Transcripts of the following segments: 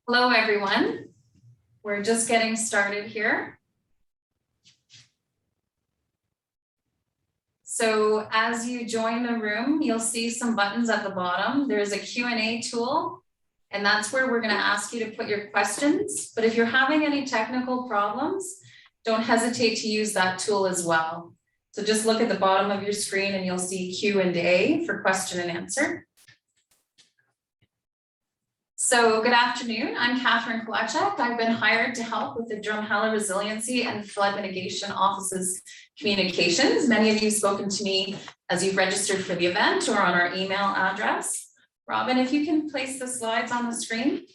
Hello, everyone. We're just getting started here. So as you join the room, you'll see some buttons at the bottom. There's a Q&A tool, and that's where we're going to ask you to put your questions. But if you're having any technical problems, don't hesitate to use that tool as well. So just look at the bottom of your screen and you'll see Q&A for question and answer. So good afternoon, I'm Catherine Kowalczyk. I've been hired to help with the Drumheller Resiliency and Flood Mitigation Office's communications. Many of you have spoken to me as you've registered for the event or on our email address. Robin, if you can place the slides on the screen.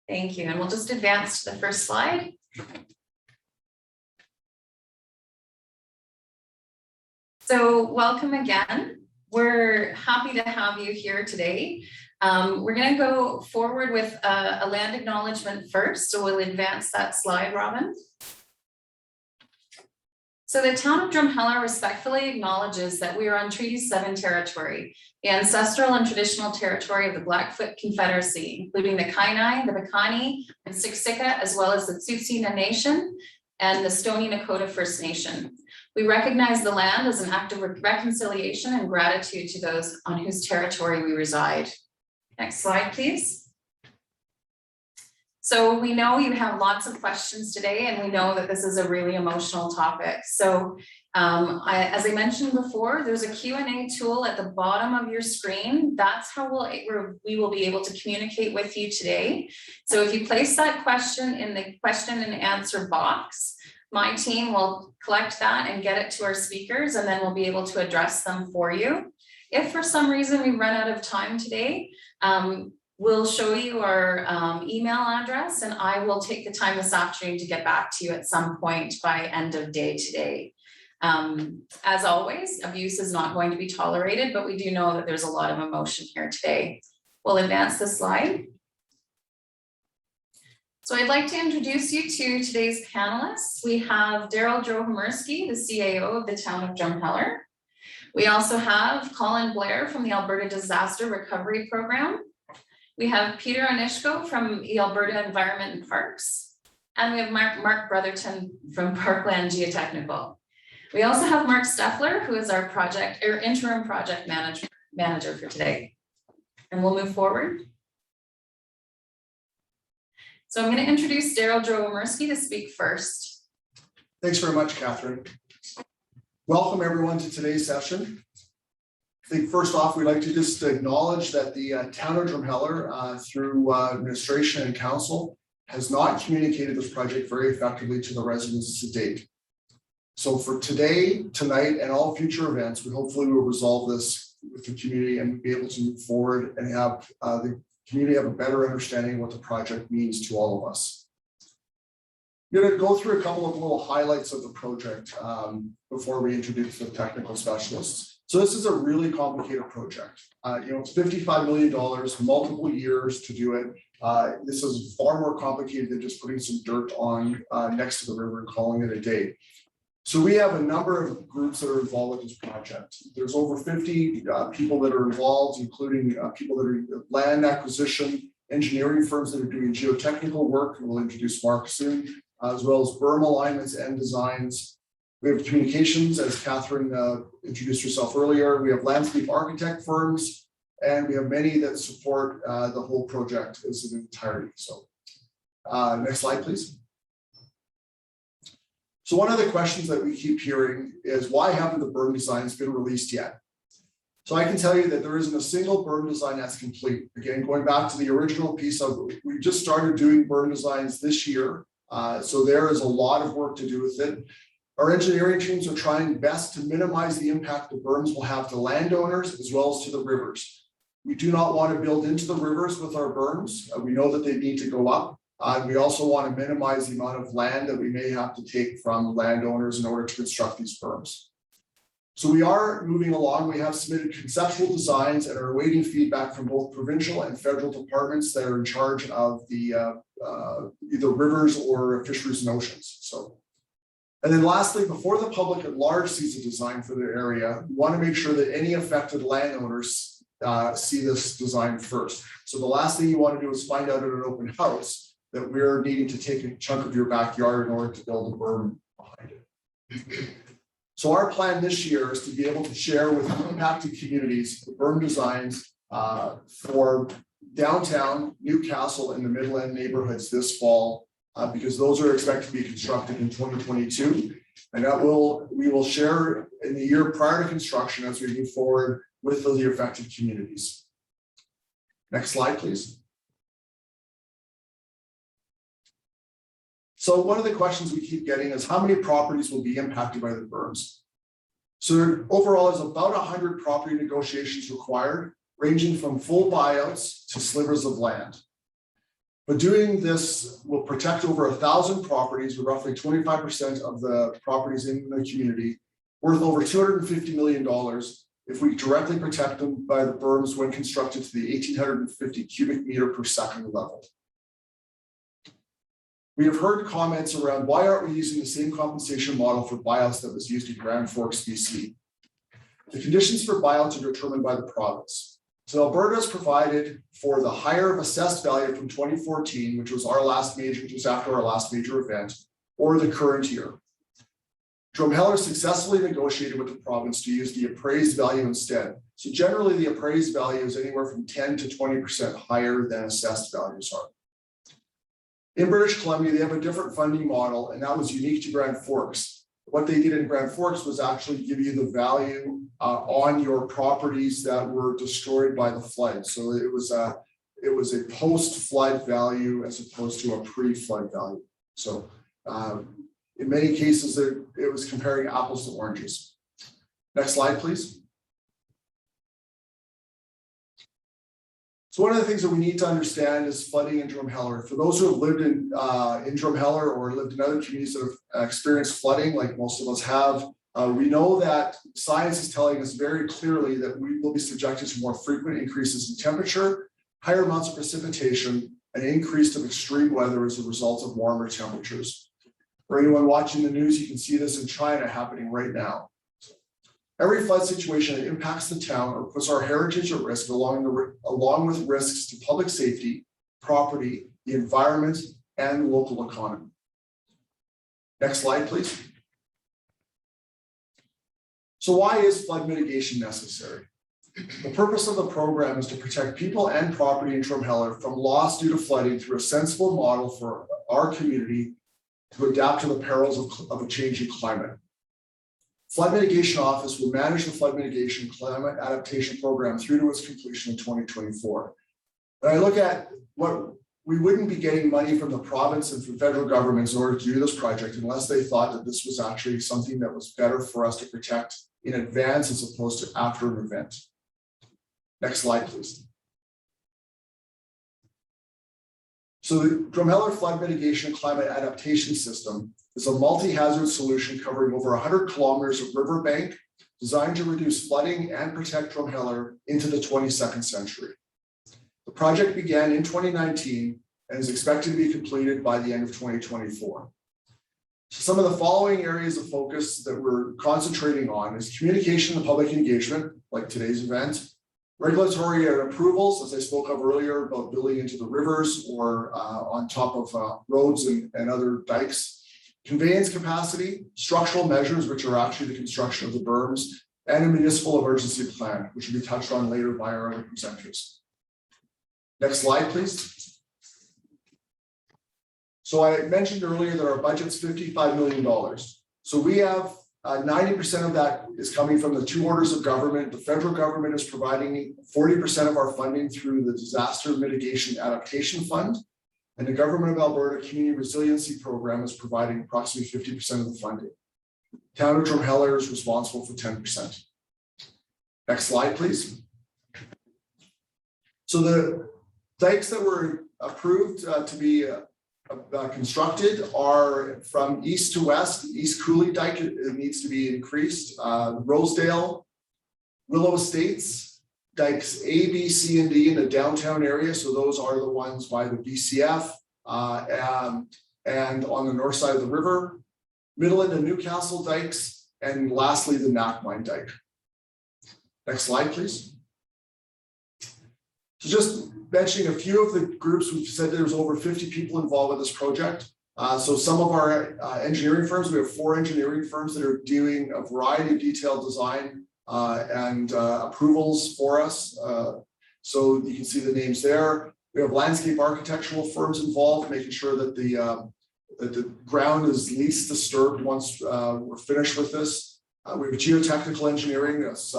Thank you, and we'll just advance to the first slide. So welcome again. We're happy to have you here today. We're going to go forward with a land acknowledgement first, so we'll advance that slide, Robin. So the town of Drumheller respectfully acknowledges that we are on Treaty 7 territory, the ancestral and traditional territory of the Blackfoot Confederacy, including the Kainai, the Piikani, and Siksika, as well as the Tsuut'ina Nation and the Stoney Nakoda First Nation. We recognize the land as an act of reconciliation and gratitude to those on whose territory we reside. Next slide, please. So we know you have lots of questions today, and we know that this is a really emotional topic. So as I mentioned before, there's a Q&A tool at the bottom of your screen. That's how we will be able to communicate with you today. So if you place that question in the question and answer box, my team will collect that and get it to our speakers, and then we'll be able to address them for you. If for some reason we run out of time today, we'll show you our email address, and I will take the time this afternoon to get back to you at some point by end of day today. As always, abuse is not going to be tolerated, but we do know that there's a lot of emotion here today. We'll advance the slide. So I'd like to introduce you to today's panelists. We have Daryl Drohomerski, the CAO of the town of Drumheller. We also have Colin Blair from the Alberta Disaster Recovery Program. We have Peter Onishko from the Alberta Environment and Parks. And we have Mark Brotherton from Parkland Geotechnical. We also have Mark Steffler, who is our interim project manager for today. And we'll move forward. So I'm going to introduce Daryl Drohomerski to speak first. Thanks very much, Catherine. Welcome everyone to today's session. I think first off, we'd like to just acknowledge that the town of Drumheller, through administration and council, has not communicated this project very effectively to the residents to date. So for today, tonight, and all future events, we hopefully will resolve this with the community and be able to move forward and have the community have a better understanding of what the project means to all of us. I'm going to go through a couple of little highlights of the project before we introduce the technical specialists. So this is a really complicated project. It's $55 million, multiple years to do it. This is far more complicated than just putting some dirt on next to the river and calling it a day. So we have a number of groups that are involved with this project. There's over 50 people that are involved, including people that are land acquisition, engineering firms that are doing geotechnical work, and we'll introduce Mark soon, as well as berm alignments and designs. We have communications, as Catherine introduced herself earlier. We have landscape architect firms, and we have many that support the whole project as an entirety. So next slide, please. So one of the questions that we keep hearing is, why haven't the berm designs been released yet? So I can tell you that there isn't a single berm design that's complete. Again, going back to the original piece of, we just started doing berm designs this year. So there is a lot of work to do with it. Our engineering teams are trying best to minimize the impact the berms will have to landowners as well as to the rivers. We do not want to build into the rivers with our berms. We know that they need to go up. We also want to minimize the amount of land that we may have to take from landowners in order to construct these berms. So we are moving along. We have submitted conceptual designs and are awaiting feedback from both provincial and federal departments that are in charge of the either rivers or fisheries and oceans. So And then lastly, before the public at large sees a design for their area, we want to make sure that any affected landowners see this design first. So the last thing you want to do is find out at an open house that we're needing to take a chunk of your backyard in order to build a berm behind it. So our plan this year is to be able to share with impacted communities the berm designs for downtown Newcastle and the Midland neighborhoods this fall, because those are expected to be constructed in 2022. And we will share in the year prior to construction as we move forward with the affected communities. Next slide, please. So one of the questions we keep getting is how many properties will be impacted by the berms? So overall, there's about 100 property negotiations required, ranging from full buyouts to slivers of land. But doing this will protect over 1,000 properties, with roughly 25% of the properties in the community, worth over $250 million if we directly protect them by the berms when constructed to the 1,850 cubic meter per second level. We have heard comments around why aren't we using the same compensation model for buyouts that was used in Grand Forks, BC. The conditions for buyouts are determined by the province. So Alberta has provided for the higher of assessed value from 2014, which was just after our last major event, or the current year. Drumheller successfully negotiated with the province to use the appraised value instead. So generally the appraised value is anywhere from 10 to 20% higher than assessed values are. In British Columbia, they have a different funding model, and that was unique to Grand Forks. What they did in Grand Forks was actually give you the value on your properties that were destroyed by the flood. So it was a post-flood value as opposed to a pre-flood value. So in many cases, it was comparing apples to oranges. Next slide, please. So one of the things that we need to understand is flooding in Drumheller. For those who have lived in Drumheller or lived in other communities that have experienced flooding, like most of us have, we know that science is telling us very clearly that we will be subjected to more frequent increases in temperature, higher amounts of precipitation, and increase of extreme weather as a result of warmer temperatures. For anyone watching the news, you can see this in China happening right now. Every flood situation that impacts the town or puts our heritage at risk, along with risks to public safety, property, the environment, and the local economy. Next slide, please. So why is flood mitigation necessary? The purpose of the program is to protect people and property in Drumheller from loss due to flooding through a sensible model for our community to adapt to the perils of a changing climate. Flood Mitigation Office will manage the flood mitigation climate adaptation program through to its completion in 2024. When I look at what we wouldn't be getting money from the province and from federal governments in order to do this project unless they thought that this was actually something that was better for us to protect in advance as opposed to after an event. Next slide, please. So the Drumheller Flood Mitigation Climate Adaptation System is a multi-hazard solution covering over 100 kilometers of riverbank designed to reduce flooding and protect Drumheller into the 22nd century. The project began in 2019 and is expected to be completed by the end of 2024. So some of the following areas of focus that we're concentrating on is communication and public engagement, like today's event, regulatory and approvals, as I spoke of earlier, about building into the rivers or on top of roads and other dikes, conveyance capacity, structural measures, which are actually the construction of the berms, and a municipal emergency plan, which will be touched on later by our other presenters. Next slide, please. So I mentioned earlier that our budget's $55 million. So we have 90% of that is coming from the two orders of government. The federal government is providing 40% of our funding through the Disaster Mitigation Adaptation Fund. And the Government of Alberta Community Resiliency Program is providing approximately 50% of the funding. Town of Drumheller is responsible for 10%. Next slide, please. So the dikes that were approved to be constructed are from east to west. East Cooley Dike, it needs to be increased. Rosedale, Willow Estates, dikes A, B, C, and D in the downtown area. So those are the ones by the BCF and on the north side of the river. Midland and Newcastle dikes, and lastly, the Knapmine dike. Next slide, please. So just mentioning a few of the groups, we've said there's over 50 people involved with this project. So some of our engineering firms, we have 4 engineering firms that are doing a variety of detailed design and approvals for us. So you can see the names there. We have landscape architectural firms involved, making sure that the ground is least disturbed once we're finished with this. We have geotechnical engineering, that's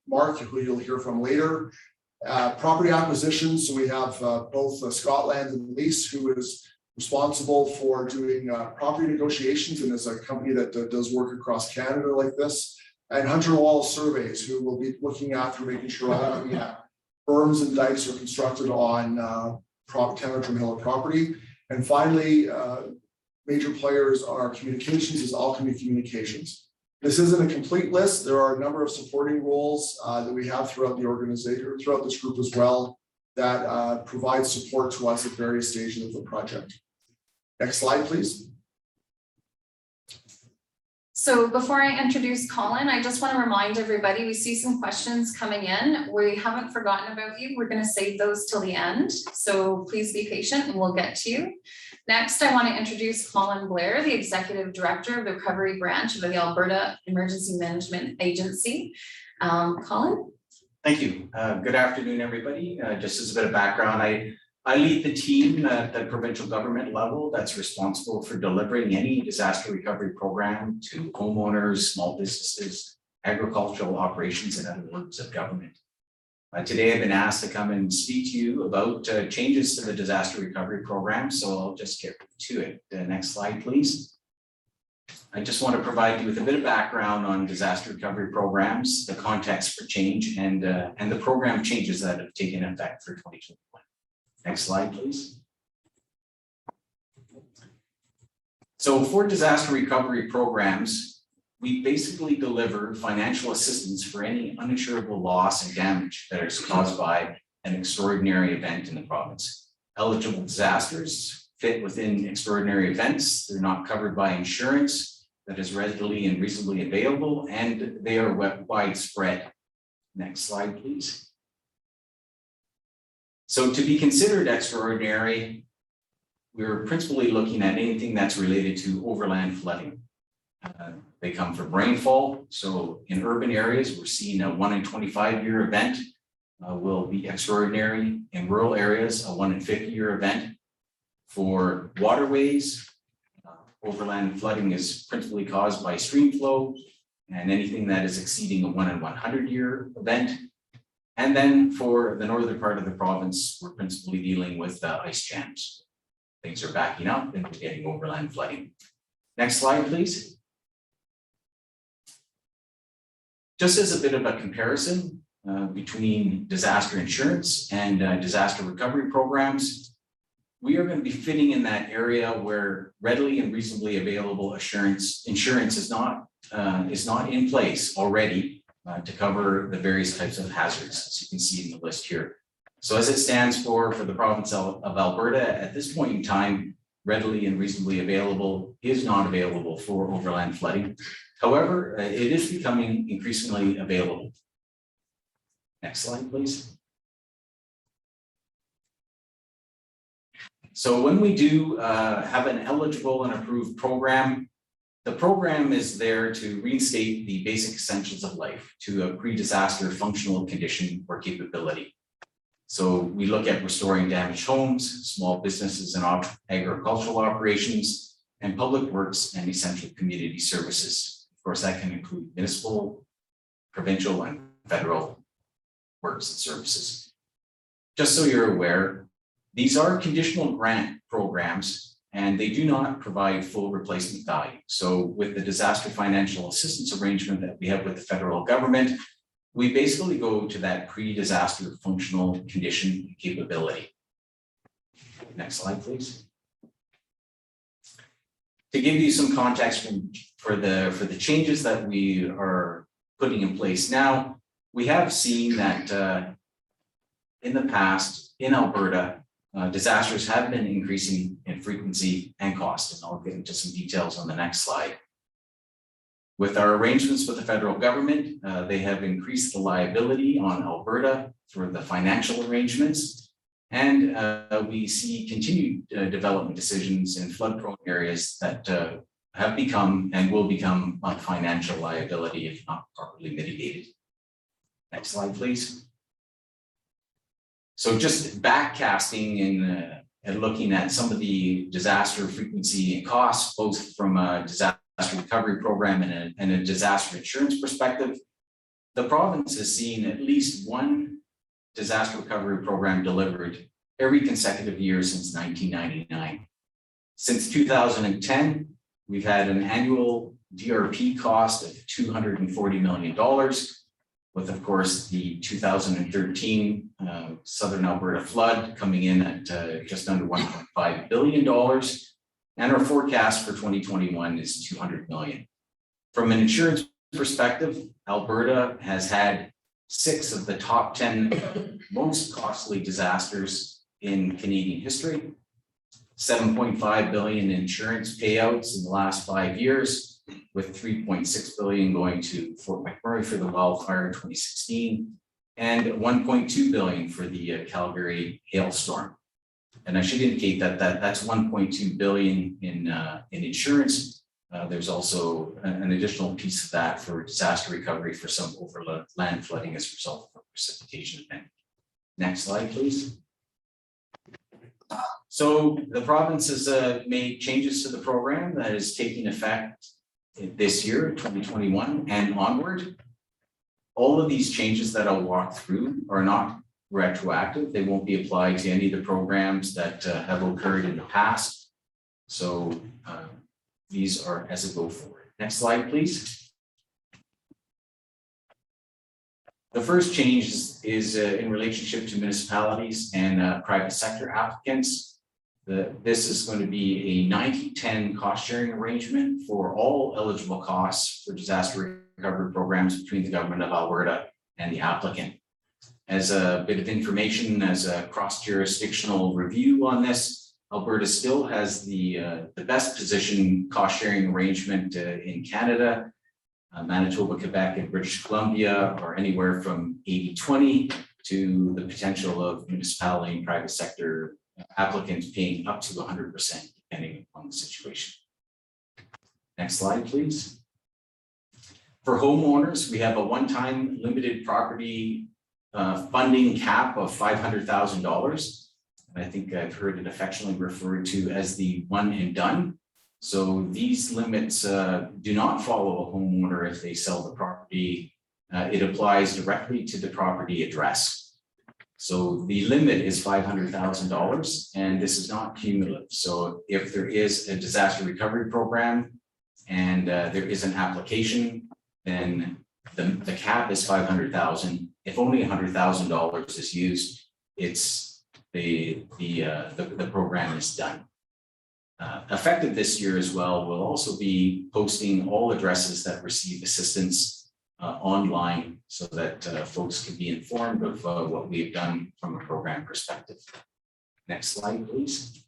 Mark, who you'll hear from later. Property acquisitions, so we have both Scotland and Lease, who is responsible for doing property negotiations and is a company that does work across Canada like this. And Hunter Wall Surveys, who will be looking after making sure all the berms and dikes are constructed on Town of Drumheller property. And finally, major players are communications, is Alchemy Communications. This isn't a complete list. There are a number of supporting roles that we have throughout the organization, throughout this group as well, that provide support to us at various stages of the project. Next slide, please. So before I introduce Colin, I just want to remind everybody, we see some questions coming in. We haven't forgotten about you. We're going to save those till the end. So please be patient and we'll get to you. Next, I want to introduce Colin Blair, the Executive Director of the Recovery Branch of the Alberta Emergency Management Agency. Colin? Thank you. Good afternoon, everybody. Just as a bit of background, I lead the team at the provincial government level that's responsible for delivering any disaster recovery program to homeowners, small businesses, agricultural operations, and other works of government. Today, I've been asked to come and speak to you about changes to the disaster recovery program, so I'll just get to it. Next slide, please. I just want to provide you with a bit of background on disaster recovery programs, the context for change, and the program changes that have taken effect for 2021. Next slide, please. So for disaster recovery programs, we basically deliver financial assistance for any uninsurable loss and damage that is caused by an extraordinary event in the province. Eligible disasters fit within extraordinary events. They're not covered by insurance that is readily and reasonably available, and they are widespread. Next slide, please. So to be considered extraordinary, we're principally looking at anything that's related to overland flooding. They come from rainfall. So in urban areas, we're seeing a 1 in 25-year event will be extraordinary. In rural areas, a 1 in 50-year event. For waterways, overland flooding is principally caused by stream flow and anything that is exceeding a 1 in 100-year event. And then for the northern part of the province, we're principally dealing with ice jams. Things are backing up and we're getting overland flooding. Next slide, please. Just as a bit of a comparison between disaster insurance and disaster recovery programs, we are going to be fitting in that area where readily and reasonably available insurance is not in place already to cover the various types of hazards, as you can see in the list here. So as it stands for the province of Alberta, at this point in time, readily and reasonably available is not available for overland flooding. However, it is becoming increasingly available. Next slide, please. So when we do have an eligible and approved program, the program is there to reinstate the basic essentials of life to a pre-disaster functional condition or capability. So we look at restoring damaged homes, small businesses and agricultural operations, and public works and essential community services. Of course, that can include municipal, provincial, and federal works and services. Just so you're aware, these are conditional grant programs and they do not provide full replacement value. So with the disaster financial assistance arrangement that we have with the federal government, we basically go to that pre-disaster functional condition capability. Next slide, please. To give you some context for the changes that we are putting in place now, we have seen that in the past in Alberta, disasters have been increasing in frequency and cost, and I'll get into some details on the next slide. With our arrangements with the federal government, they have increased the liability on Alberta for the financial arrangements. And we see continued development decisions in flood-prone areas that have become and will become a financial liability if not properly mitigated. Next slide, please. So just backcasting and looking at some of the disaster frequency and costs, both from a disaster recovery program and a disaster insurance perspective, the province has seen at least one disaster recovery program delivered every consecutive year since 1999. Since 2010, we've had an annual DRP cost of $240 million, with, of course, the 2013 Southern Alberta flood coming in at just under $1.5 billion. And our forecast for 2021 is $200 million. From an insurance perspective, Alberta has had 6 of the top 10 most costly disasters in Canadian history, $7.5 billion in insurance payouts in the last 5 years, with $3.6 billion going to Fort McMurray for the wildfire in 2016, and $1.2 billion for the Calgary hailstorm. And I should indicate that that's $1.2 billion in insurance. There's also an additional piece of that for disaster recovery for some overland flooding as a result of a precipitation event. Next slide, please. So the province has made changes to the program that is taking effect this year, 2021 and onward. All of these changes that I'll walk through are not retroactive. They won't be applied to any of the programs that have occurred in the past. So these are as it go forward. Next slide, please. The first change is in relationship to municipalities and private sector applicants. This is going to be a 90-10 cost sharing arrangement for all eligible costs for disaster recovery programs between the government of Alberta and the applicant. As a bit of information, as a cross-jurisdictional review on this, Alberta still has the best position cost sharing arrangement in Canada. Manitoba, Quebec, and British Columbia are anywhere from 80-20 to the potential of municipality and private sector applicants paying up to 100% depending on the situation. Next slide, please. For homeowners, we have a one-time limited property funding cap of $500,000. And I think I've heard it affectionately referred to as the one and done. So these limits do not follow a homeowner if they sell the property. It applies directly to the property address. So the limit is $500,000, and this is not cumulative. So if there is a disaster recovery program and there is an application, then the cap is $500,000. If only $100,000 is used, it's the program is done. Effective this year as well, we'll also be posting all addresses that receive assistance online so that folks can be informed of what we've done from a program perspective. Next slide, please.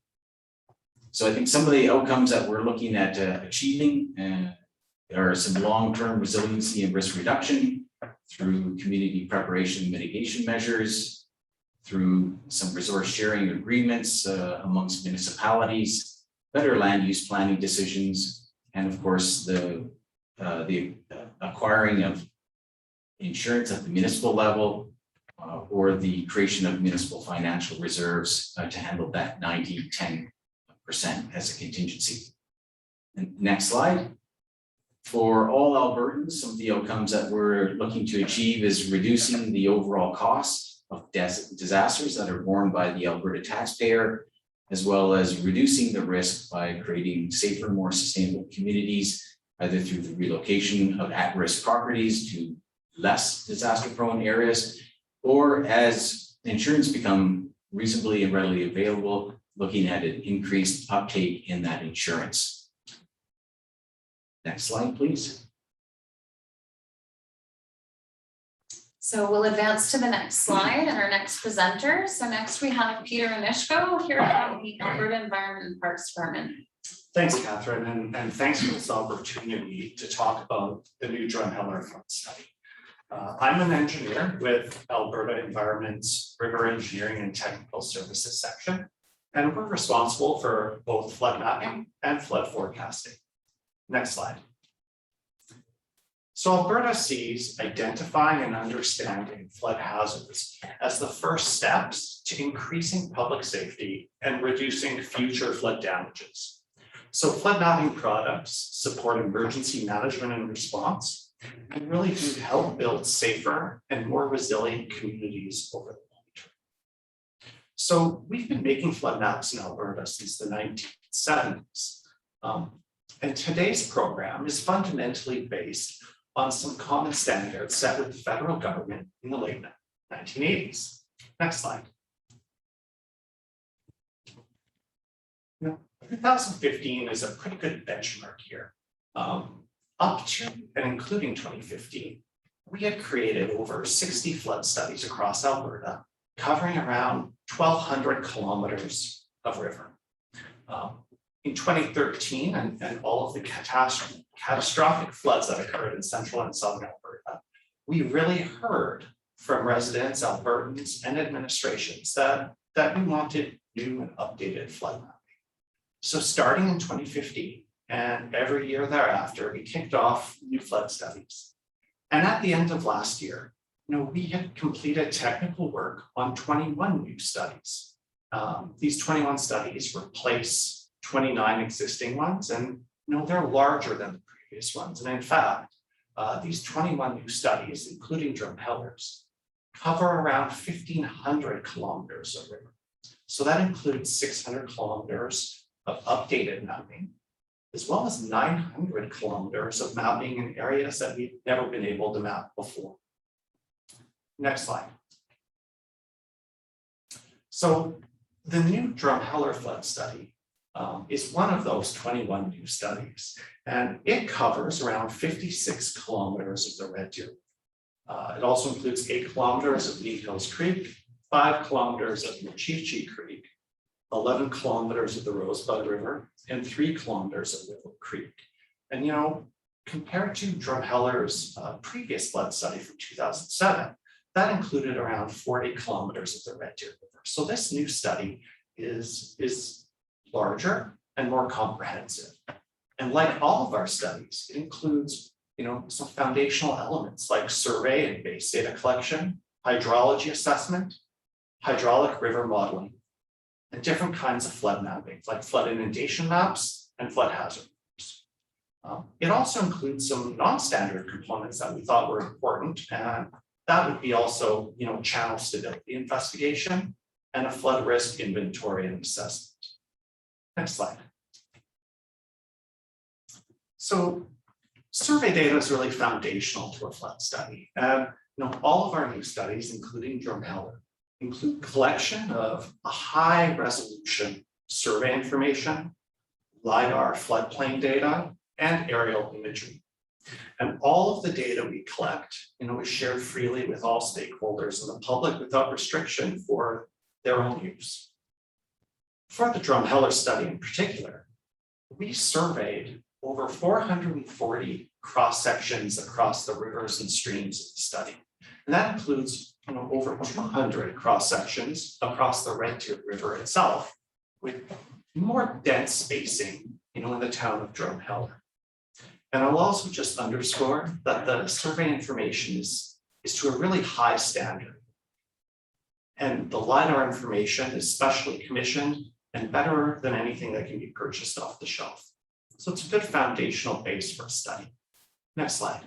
So I think some of the outcomes that we're looking at achieving are some long-term resiliency and risk reduction through community preparation and mitigation measures, through some resource sharing agreements amongst municipalities, better land use planning decisions, and of course the acquiring of insurance at the municipal level or the creation of municipal financial reserves to handle that 90-10% as a contingency. And next slide. For all Albertans, some of the outcomes that we're looking to achieve is reducing the overall cost of disasters that are borne by the Alberta taxpayer, as well as reducing the risk by creating safer, more sustainable communities, either through the relocation of at-risk properties to less disaster-prone areas, or as insurance become reasonably and readily available, looking at an increased uptake in that insurance. Next slide, please. So we'll advance to the next slide and our next presenter. So next we have Peter Anishko here from the Alberta Environment and Parks Department. Thanks, Catherine, and thanks for this opportunity to talk about the new Drumheller flood study. I'm an engineer with Alberta Environment's River Engineering and Technical Services section, and we're responsible for both flood mapping and flood forecasting. Next slide. So Alberta sees identifying and understanding flood hazards as the first steps to increasing public safety and reducing future flood damages. So flood mapping products support emergency management and response and really do help build safer and more resilient communities over the long term. So we've been making flood maps in Alberta since the 1970s. And today's program is fundamentally based on some common standards set with the federal government in the late 1980s. Next slide. Now, 2015 is a pretty good benchmark here. Up to and including 2015, we had created over 60 flood studies across Alberta, covering around 1,200 kilometers of river. In 2013, and all of the catastrophic floods that occurred in central and southern Alberta, we really heard from residents, Albertans, and administrations that we wanted new and updated flood mapping. So starting in 2015 and every year thereafter, we kicked off new flood studies. And at the end of last year, we had completed technical work on 21 new studies. These 21 studies replace 29 existing ones, and they're larger than the previous ones. And in fact, these 21 new studies, including Drumheller's, cover around 1,500 kilometers of river. So that includes 600 kilometers of updated mapping, as well as 900 kilometers of mapping in areas that we've never been able to map before. Next slide. So the new Drumheller flood study is one of those 21 new studies, and it covers around 56 kilometers of the Red Deer. It also includes 8 kilometers of Lee Hills Creek, 5 kilometers of Mochichi Creek, 11 kilometers of the Rosebud River, and 3 kilometers of Whittle Creek. And compared to Drumheller's previous flood study from 2007, that included around 40 kilometers of the Red Deer River. So this new study is larger and more comprehensive. And like all of our studies, it includes some foundational elements like survey and base data collection, hydrology assessment, hydraulic river modeling, and different kinds of flood mapping, like flood inundation maps and flood hazard maps. It also includes some non-standard components that we thought were important, and that would be also channel stability investigation and a flood risk inventory and assessment. Next slide. So survey data is really foundational to a flood study. And all of our new studies, including Drumheller, include collection of a high resolution survey information, LiDAR floodplain data, and aerial imagery. And all of the data we collect, is shared freely with all stakeholders in the public without restriction for their own use. For the Drumheller study in particular, we surveyed over 440 cross sections across the rivers and streams of the study. And that includes over 200 cross sections across the Red Deer River itself, with more dense spacing in the town of Drumheller. And I'll also just underscore that the survey information is to a really high standard. And the LiDAR information is specially commissioned and better than anything that can be purchased off the shelf. So it's a good foundational base for a study. Next slide.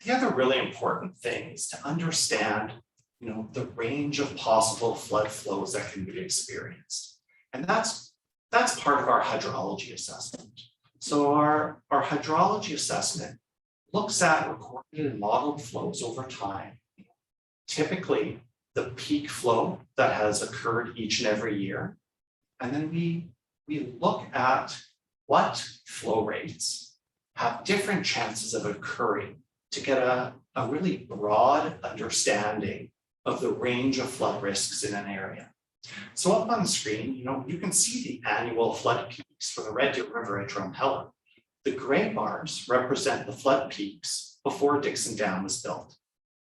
The other really important thing is to understand, the range of possible flood flows that can be experienced. And that's part of our hydrology assessment. So our hydrology assessment looks at recorded and modeled flows over time. Typically, the peak flow that has occurred each and every year. And then we look at what flow rates have different chances of occurring to get a really broad understanding of the range of flood risks in an area. So up on the screen, you can see the annual flood peaks for the Red Deer River at Drumheller. The gray bars represent the flood peaks before Dixon Dam was built.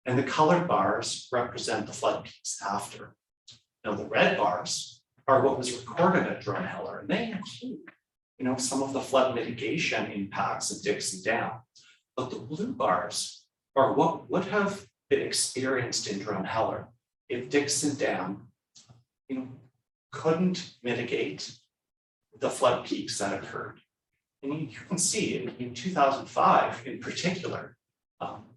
And the colored bars represent the flood peaks after. Now, the red bars are what was recorded at Drumheller, and they include, some of the flood mitigation impacts of Dixon Dam. But the blue bars are what would have been experienced in Drumheller if Dixon Dam, couldn't mitigate the flood peaks that occurred. And you can see in 2005 in particular,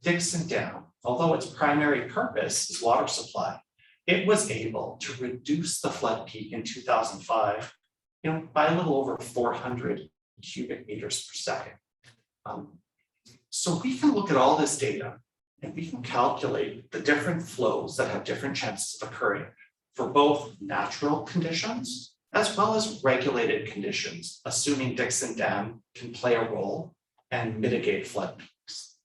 Dixon Dam, although its primary purpose is water supply, it was able to reduce the flood peak in 2005, by a little over 400 cubic meters per second. So we can look at all this data and we can calculate the different flows that have different chances of occurring for both natural conditions as well as regulated conditions, assuming Dixon Dam can play a role and mitigate flood peaks.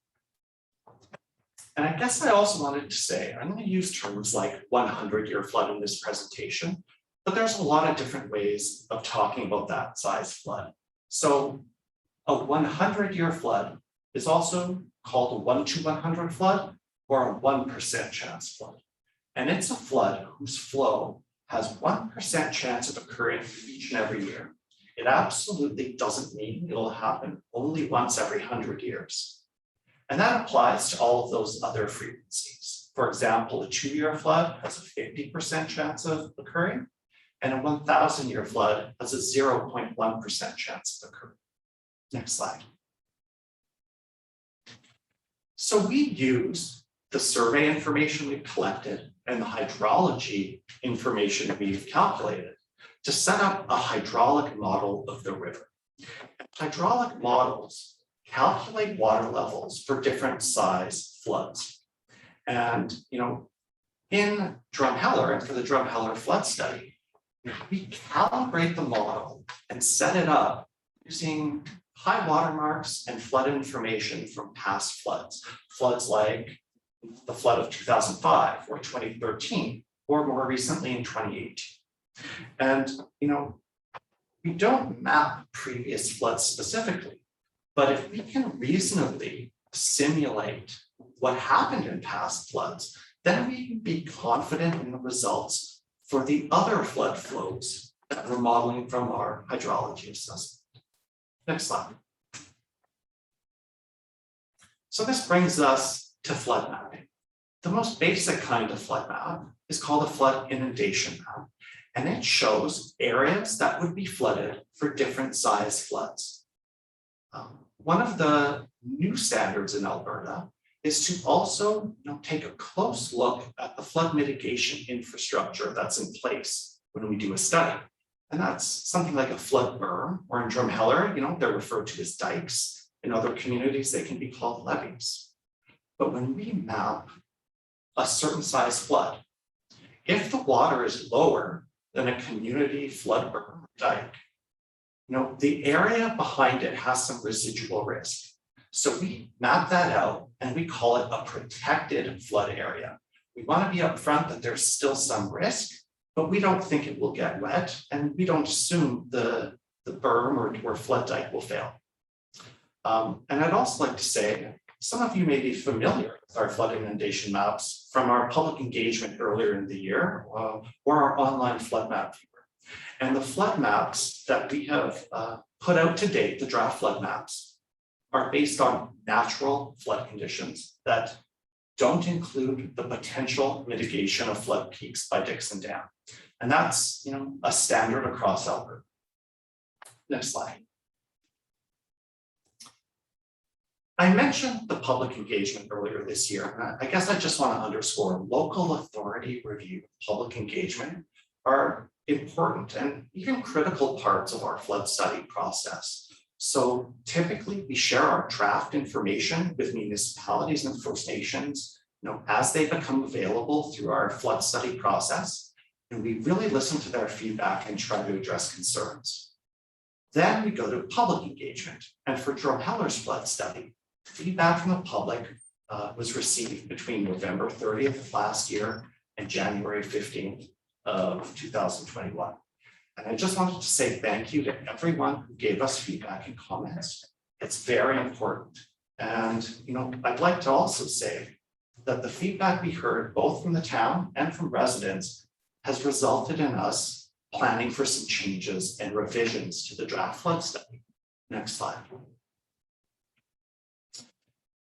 And I guess I also wanted to say, I'm going to use terms like 100-year flood in this presentation, but there's a lot of different ways of talking about that size flood. So a 100-year flood is also called a 1 to 100 flood or a 1% chance flood. And it's a flood whose flow has 1% chance of occurring each and every year. It absolutely doesn't mean it'll happen only once every 100 years. And that applies to all of those other frequencies. For example, a 2-year flood has a 50% chance of occurring, and a 1,000-year flood has a 0.1% chance of occurring. Next slide. So we use the survey information we've collected and the hydrology information we've calculated to set up a hydraulic model of the river. Hydraulic models calculate water levels for different size floods. And in Drumheller and for the Drumheller flood study, we calibrate the model and set it up using high water marks and flood information from past floods. Floods like the flood of 2005 or 2013, or more recently in 2018. And, we don't map previous floods specifically, but if we can reasonably simulate what happened in past floods, then we can be confident in the results for the other flood flows that we're modeling from our hydrology assessment. Next slide. So this brings us to flood mapping. The most basic kind of flood map is called a flood inundation map, and it shows areas that would be flooded for different size floods. One of the new standards in Alberta is to also take a close look at the flood mitigation infrastructure that's in place when we do a study. And that's something like a flood berm, or in Drumheller, they're referred to as dikes. In other communities, they can be called levees. But when we map a certain size flood, if the water is lower than a community flood berm or dike, the area behind it has some residual risk. So we map that out and we call it a protected flood area. We want to be upfront that there's still some risk, but we don't think it will get wet, and we don't assume the berm or flood dike will fail. And I'd also like to say, some of you may be familiar with our flood inundation maps from our public engagement earlier in the year, or our online flood map viewer. And the flood maps that we have put out to date, the draft flood maps, are based on natural flood conditions that don't include the potential mitigation of flood peaks by Dixon Dam. And that's a standard across Alberta. Next slide. I mentioned the public engagement earlier this year, and I guess I just want to underscore local authority review, public engagement are important and even critical parts of our flood study process. So typically we share our draft information with municipalities and First Nations, as they become available through our flood study process, and we really listen to their feedback and try to address concerns. Then we go to public engagement, and for Drumheller's flood study, feedback from the public was received between November 30th of last year and January 15th. of 2021. And I just wanted to say thank you to everyone who gave us feedback and comments. It's very important. And I'd like to also say that the feedback we heard both from the town and from residents has resulted in us planning for some changes and revisions to the draft flood study. Next slide.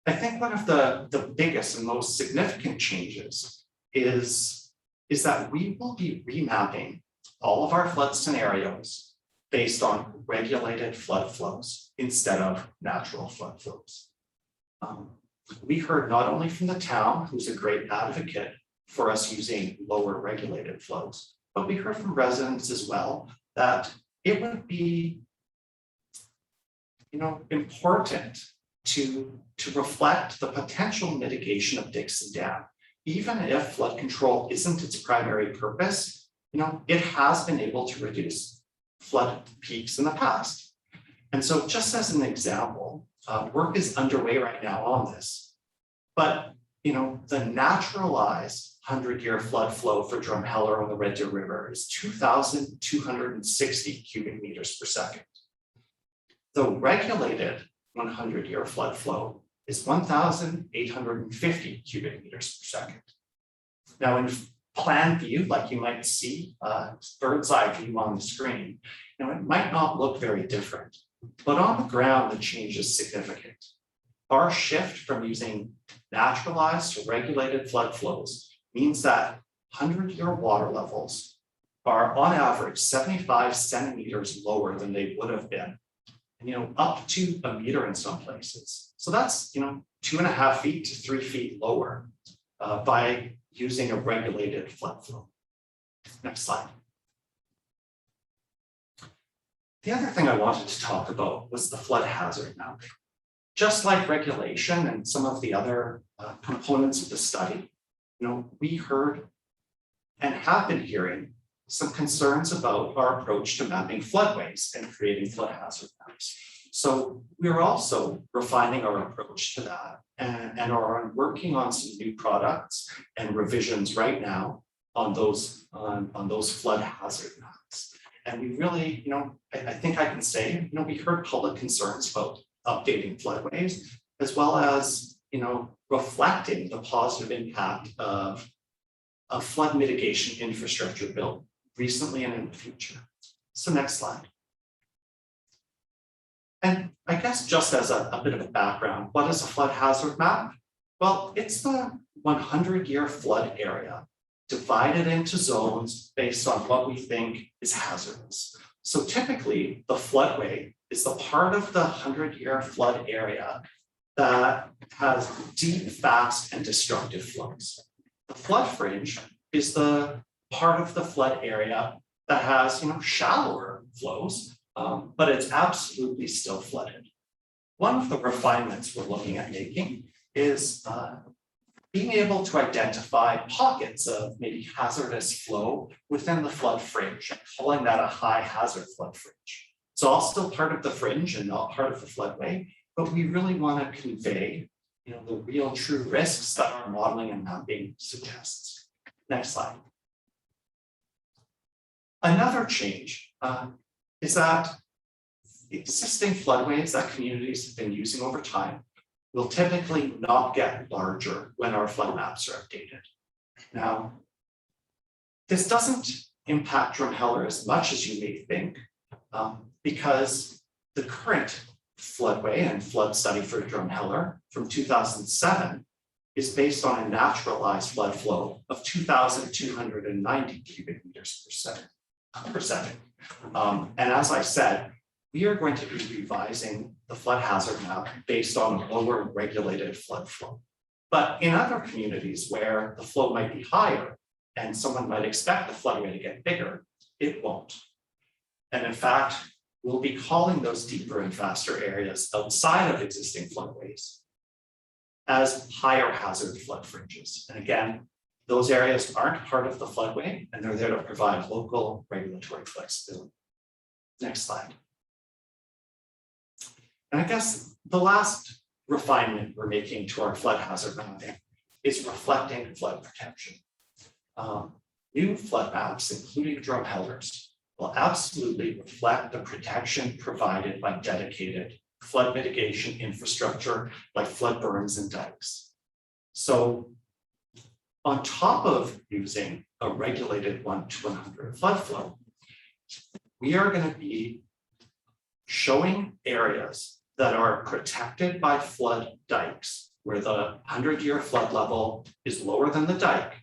I think one of the biggest and most significant changes is that we will be remapping all of our flood scenarios based on regulated flood flows instead of natural flood flows. We heard not only from the town, who's a great advocate for us using lower regulated flows, but we heard from residents as well that it would be important to reflect the potential mitigation of Dixon Dam. Even if flood control isn't its primary purpose, it has been able to reduce flood peaks in the past. And so just as an example, work is underway right now on this. But the naturalized 100-year flood flow for Drumheller on the Red Deer River is 2,260 cubic meters per second. The regulated 100-year flood flow is 1,850 cubic meters per second. Now in plan view, like you might see, bird's eye view on the screen, it might not look very different, but on the ground, the change is significant. Our shift from using naturalized to regulated flood flows means that 100-year water levels are on average 75 centimeters lower than they would have been, and up to a meter in some places. So that's 2.5 feet to 3 feet lower by using a regulated flood flow. Next slide. The other thing I wanted to talk about was the flood hazard mapping. Just like regulation and some of the other components of the study, we heard and have been hearing some concerns about our approach to mapping floodways and creating flood hazard maps. So we're also refining our approach to that and are working on some new products and revisions right now on those flood hazard maps. And we really, I think I can say, we heard public concerns about updating floodways, as well as, reflecting the positive impact of flood mitigation infrastructure built recently and in the future. So next slide. And I guess just as a bit of a background, what is a flood hazard map? Well, it's the 100-year flood area divided into zones based on what we think is hazardous. So typically, the floodway is the part of the 100-year flood area that has deep, fast, and destructive flows. The flood fringe is the part of the flood area that has shallower flows, but it's absolutely still flooded. One of the refinements we're looking at making is being able to identify pockets of maybe hazardous flow within the flood fringe and calling that a high hazard flood fringe. It's all still part of the fringe and not part of the floodway, but we really want to convey the real true risks that our modeling and mapping suggests. Next slide. Another change is that existing floodways that communities have been using over time will typically not get larger when our flood maps are updated. Now, this doesn't impact Drumheller as much as you may think, because the current floodway and flood study for Drumheller from 2007 is based on a naturalized flood flow of 2,290 cubic meters per second. And as I said, we are going to be revising the flood hazard map based on a lower regulated flood flow. But in other communities where the flow might be higher and someone might expect the floodway to get bigger, it won't. And in fact, we'll be calling those deeper and faster areas outside of existing floodways as higher hazard flood fringes. And again, those areas aren't part of the floodway and they're there to provide local regulatory flexibility. Next slide. And I guess the last refinement we're making to our flood hazard mapping is reflecting flood protection. new flood maps, including Drumhellers, will absolutely reflect the protection provided by dedicated flood mitigation infrastructure like flood berms and dikes. So on top of using a regulated 1 to 100 flood flow, we are going to be showing areas that are protected by flood dikes, where the 100-year flood level is lower than the dike.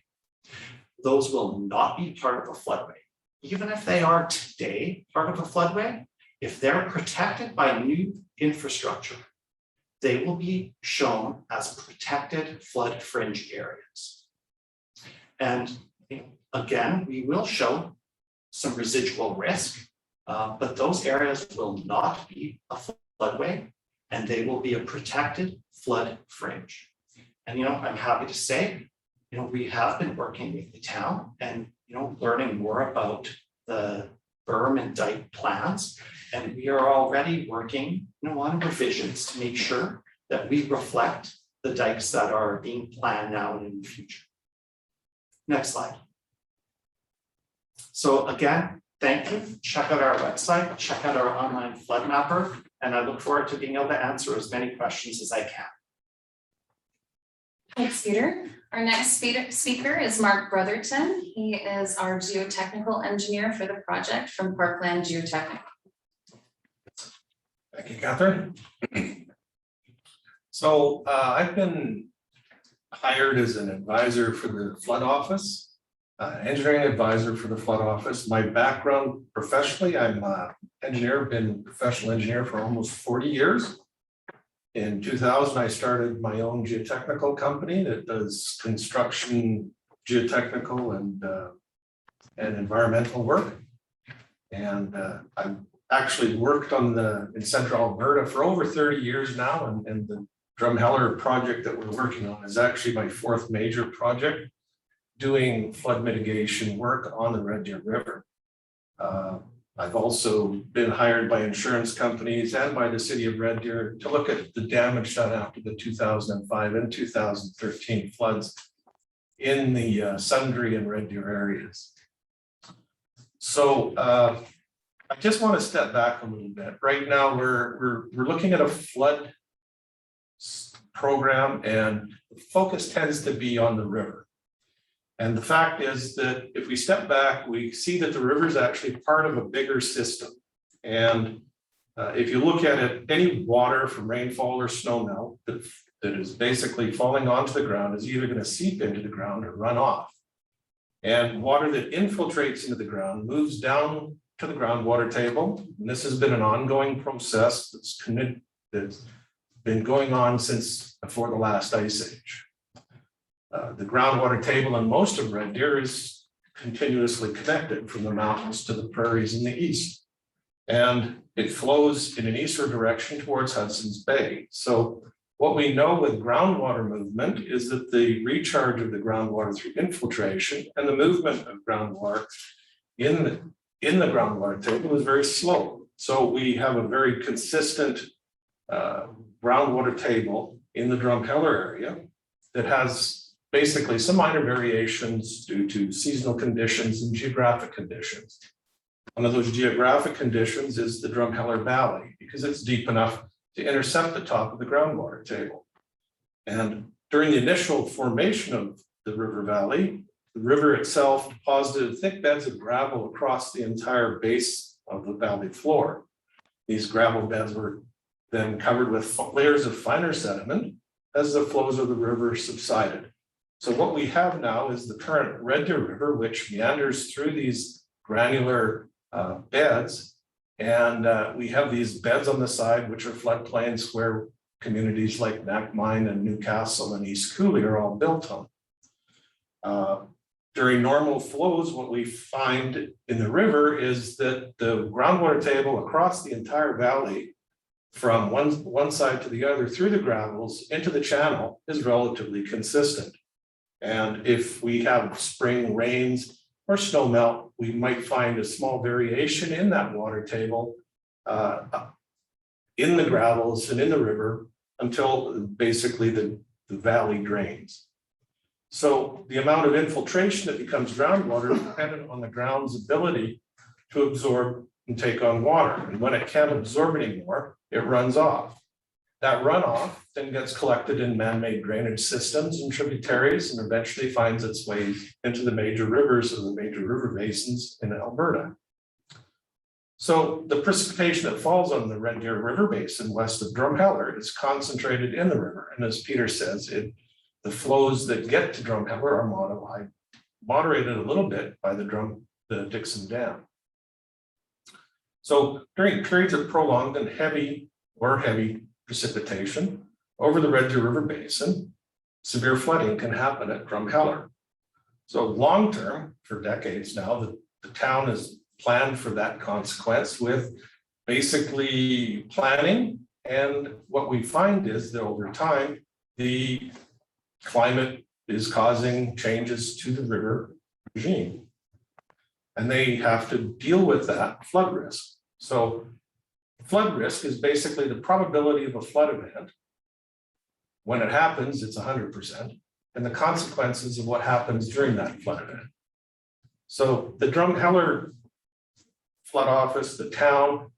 Those will not be part of a floodway. Even if they are today part of a floodway, if they're protected by new infrastructure, they will be shown as protected flood fringe areas. And again, we will show some residual risk, but those areas will not be a floodway, and they will be a protected flood fringe. And I'm happy to say, we have been working with the town and learning more about the berm and dike plans, and we are already working on revisions to make sure that we reflect the dikes that are being planned now and in the future. Next slide. So again, thank you. Check out our website, check out our online flood mapper, and I look forward to being able to answer as many questions as I can. Thanks, Peter. Our next speaker is Mark Brotherton. He is our geotechnical engineer for the project from Parkland Geotechnical. Thank you, Catherine. So I've been hired as an advisor for the flood office, engineering advisor for the flood office. My background professionally, I'm an engineer, been a professional engineer for almost 40 years. In 2000, I started my own geotechnical company that does construction, geotechnical, and environmental work. And I've actually worked in Central Alberta for over 30 years now, and the Drumheller project that we're working on is actually my 4th major project doing flood mitigation work on the Red Deer River. I've also been hired by insurance companies and by the city of Red Deer to look at the damage done after the 2005 and 2013 floods in the Sundre and Red Deer areas. So I just want to step back a little bit. Right now, we're looking at a flood program, and the focus tends to be on the river. And the fact is that if we step back, we see that the river is actually part of a bigger system. And if you look at it, any water from rainfall or snowmelt that is basically falling onto the ground is either going to seep into the ground or run off. And water that infiltrates into the ground moves down to the groundwater table. And this has been an ongoing process that's been going on since before the last ice age. The groundwater table in most of Red Deer is continuously connected from the mountains to the prairies in the east. And it flows in an eastward direction towards Hudson's Bay. So what we know with groundwater movement is that the recharge of the groundwater through infiltration and the movement of groundwater in the groundwater table is very slow. So we have a very consistent groundwater table in the Drumheller area that has basically some minor variations due to seasonal conditions and geographic conditions. One of those geographic conditions is the Drumheller Valley, because it's deep enough to intercept the top of the groundwater table. And during the initial formation of the river valley, the river itself deposited thick beds of gravel across the entire base of the valley floor. These gravel beds were then covered with layers of finer sediment as the flows of the river subsided. So what we have now is the current Red Deer River, which meanders through these granular beds. And we have these beds on the side, which are floodplains where communities like Knapmine and Newcastle and East Cooley are all built on. During normal flows, what we find in the river is that the groundwater table across the entire valley from one side to the other through the gravels into the channel is relatively consistent. And if we have spring rains or snow melt, we might find a small variation in that water table in the gravels and in the river until basically the valley drains. So the amount of infiltration that becomes groundwater is dependent on the ground's ability to absorb and take on water. And when it can't absorb anymore, it runs off. That runoff then gets collected in man-made drainage systems and tributaries and eventually finds its way into the major rivers or the major river basins in Alberta. So the precipitation that falls on the Red Deer River Basin west of Drumheller is concentrated in the river. And as Peter says, the flows that get to Drumheller are moderated a little bit by the Dixon Dam. So during periods of prolonged and heavy precipitation over the Red Deer River Basin, severe flooding can happen at Drumheller. So long-term, for decades now, the town has planned for that consequence with basically planning. And what we find is that over time, the climate is causing changes to the river regime. And they have to deal with that flood risk. So flood risk is basically the probability of a flood event. When it happens, it's 100%, and the consequences of what happens during that flood event. So the Drumheller Flood Office, the town,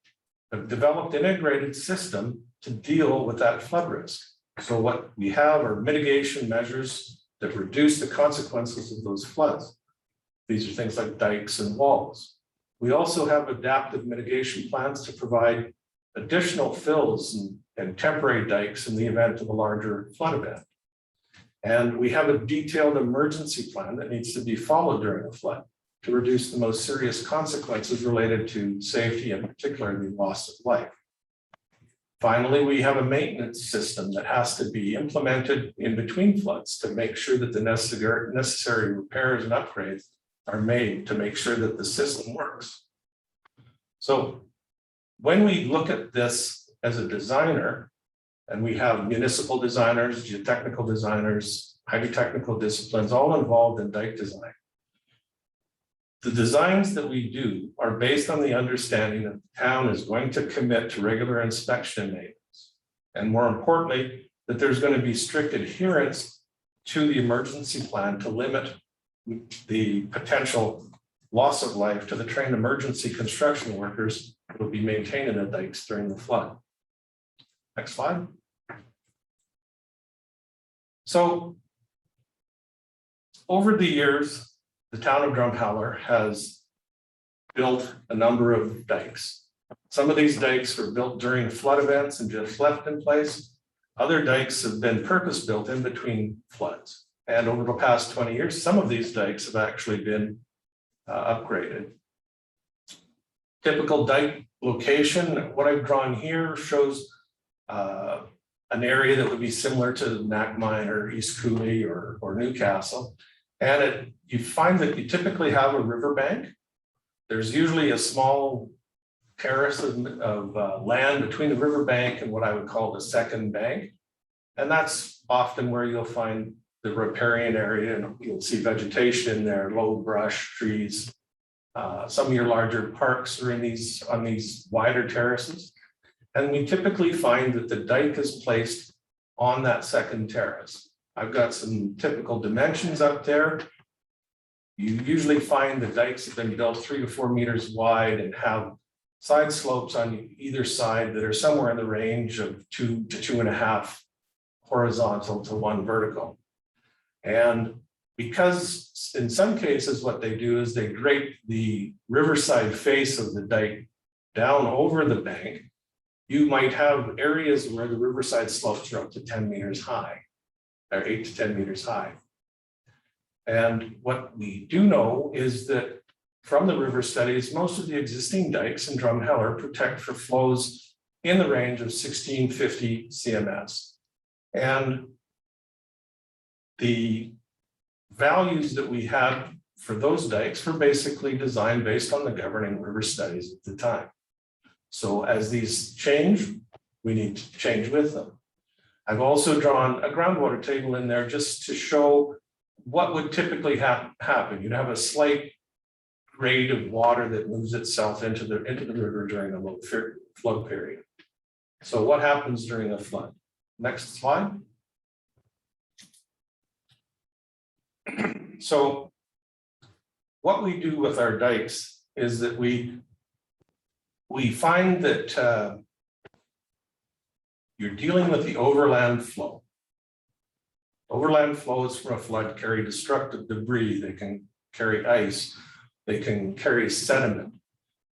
have developed an integrated system to deal with that flood risk. So what we have are mitigation measures that reduce the consequences of those floods. These are things like dikes and walls. We also have adaptive mitigation plans to provide additional fills and temporary dikes in the event of a larger flood event. And we have a detailed emergency plan that needs to be followed during a flood to reduce the most serious consequences related to safety and particularly loss of life. Finally, we have a maintenance system that has to be implemented in between floods to make sure that the necessary repairs and upgrades are made to make sure that the system works. So when we look at this as a designer, and we have municipal designers, geotechnical designers, hydrotechnical disciplines, all involved in dike design. The designs that we do are based on the understanding that the town is going to commit to regular inspection and maintenance. And more importantly, that there's going to be strict adherence to the emergency plan to limit the potential loss of life to the trained emergency construction workers who will be maintaining the dikes during the flood. Next slide. So over the years, the town of Drumheller has built a number of dikes. Some of these dikes were built during flood events and just left in place. Other dikes have been purpose-built in between floods. And over the past 20 years, some of these dikes have actually been upgraded. Typical dike location, what I've drawn here shows an area that would be similar to Nackmine or East Cooley or Newcastle. And you find that you typically have a riverbank. There's usually a small terrace of land between the riverbank and what I would call the second bank. And that's often where you'll find the riparian area, and you'll see vegetation in there, low brush, trees. Some of your larger parks are on these wider terraces. And we typically find that the dike is placed on that second terrace. I've got some typical dimensions up there. You usually find the dikes have been built 3 to 4 meters wide and have side slopes on either side that are somewhere in the range of 2 to 2.5 horizontal to 1 vertical. And because in some cases what they do is they drape the riverside face of the dike down over the bank, you might have areas where the riverside slopes are up to 10 meters high, or 8 to 10 meters high. And what we do know is that from the river studies, most of the existing dikes in Drumheller protect for flows in the range of 1650 CMS. And the values that we had for those dikes were basically designed based on the governing river studies at the time. So as these change, we need to change with them. I've also drawn a groundwater table in there just to show what would typically happen. You'd have a slight grade of water that moves itself into the river during a low flood period. So what happens during a flood? Next slide. So what we do with our dikes is that we find that you're dealing with the overland flow. Overland flows from a flood carry destructive debris. They can carry ice. They can carry sediment.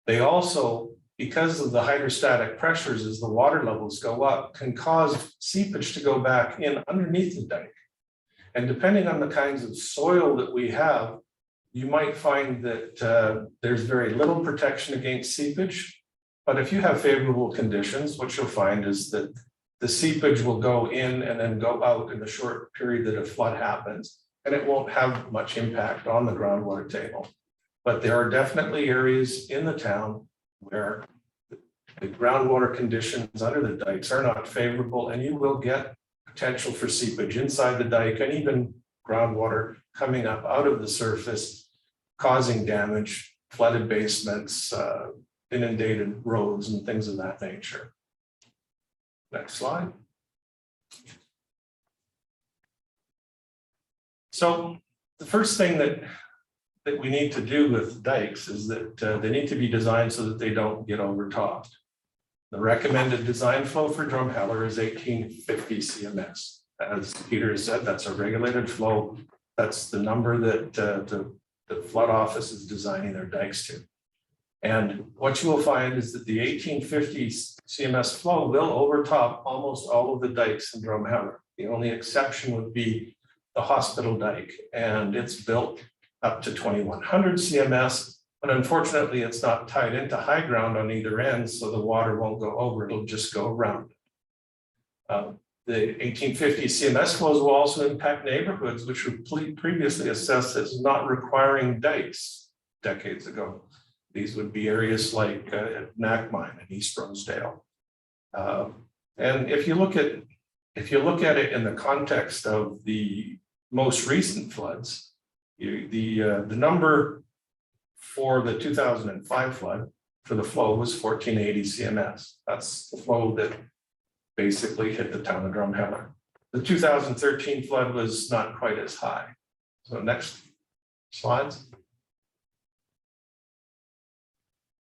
They also, because of the hydrostatic pressures as the water levels go up, can cause seepage to go back in underneath the dike. And depending on the kinds of soil that we have, you might find that there's very little protection against seepage. But if you have favorable conditions, what you'll find is that the seepage will go in and then go out in the short period that a flood happens, and it won't have much impact on the groundwater table. But there are definitely areas in the town where the groundwater conditions under the dikes are not favorable, and you will get potential for seepage inside the dike and even groundwater coming up out of the surface, causing damage, flooded basements, inundated roads and things of that nature. Next slide. So the first thing that we need to do with dikes is that they need to be designed so that they don't get overtopped. The recommended design flow for Drumheller is 1850 CMS. As Peter has said, that's a regulated flow. That's the number that the flood office is designing their dikes to. And what you will find is that the 1850 CMS flow will overtop almost all of the dikes in Drumheller. The only exception would be the hospital dike, and it's built up to 2100 CMS, but unfortunately it's not tied into high ground on either end, so the water won't go over, it'll just go around. The 1850 CMS flows will also impact neighborhoods which were previously assessed as not requiring dikes decades ago. These would be areas like Nackmine and East Rosedale. And if you look at it in the context of the most recent floods, the number for the 2005 flood for the flow was 1480 CMS. That's the flow that basically hit the town of Drumheller. The 2013 flood was not quite as high. So next slides.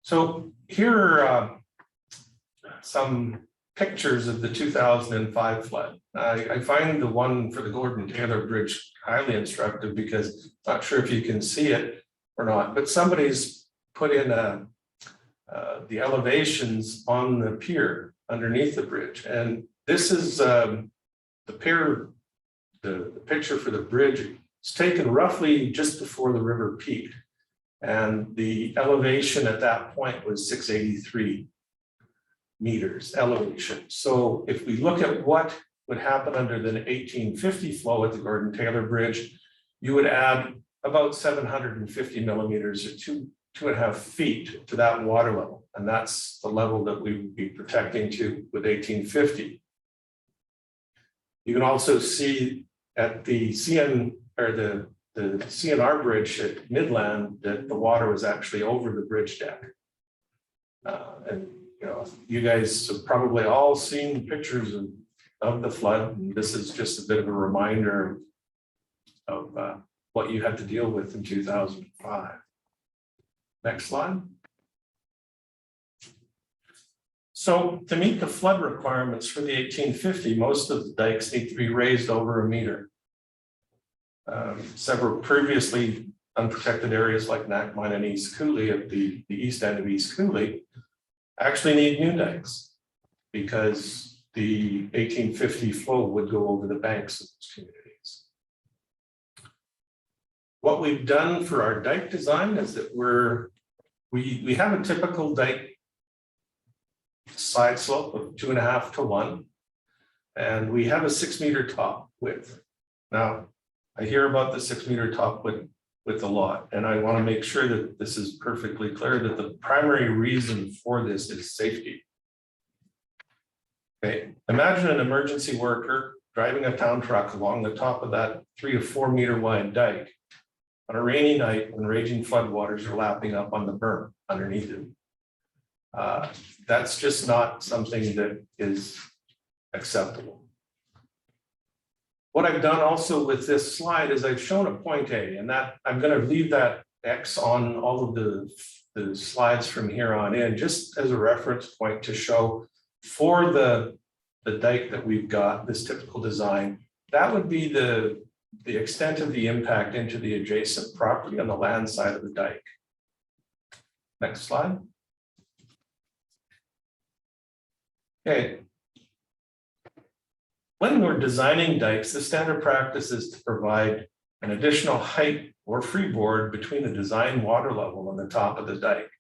So here are some pictures of the 2005 flood. I find the one for the Gordon Taylor Bridge highly instructive because I'm not sure if you can see it or not, but somebody's put in the elevations on the pier underneath the bridge. And this is the picture for the bridge. It's taken roughly just before the river peaked. And the elevation at that point was 683 meters elevation. So if we look at what would happen under the 1850 flow at the Gordon Taylor Bridge, you would add about 750 millimeters or 2.5 feet to that water level. And that's the level that we would be protecting to with 1850. You can also see at the CN or the CNR bridge at Midland that the water was actually over the bridge deck. And you know, you guys have probably all seen pictures of the flood. And this is just a bit of a reminder of what you had to deal with in 2005. Next slide. So to meet the flood requirements for the 1850, most of the dikes need to be raised over 1 meter. Several previously unprotected areas like Nackmine and East Cooley at the east end of East Cooley actually need new dikes because the 1850 flow would go over the banks of those communities. What we've done for our dike design is that we have a typical dike side slope of 2.5 to 1, and we have a 6 meter top width. Now, I hear about the 6 meter top width a lot, and I want to make sure that this is perfectly clear that the primary reason for this is safety. Okay, imagine an emergency worker driving a town truck along the top of that 3 to 4 meter wide dike on a rainy night when raging floodwaters are lapping up on the berm underneath it. That's just not something that is acceptable. What I've done also with this slide is I've shown a point A, and that I'm going to leave that X on all of the slides from here on in, just as a reference point to show for the dike that we've got, this typical design, that would be the extent of the impact into the adjacent property on the land side of the dike. Next slide. Okay. When we're designing dikes, the standard practice is to provide an additional height or freeboard between the design water level and the top of the dike.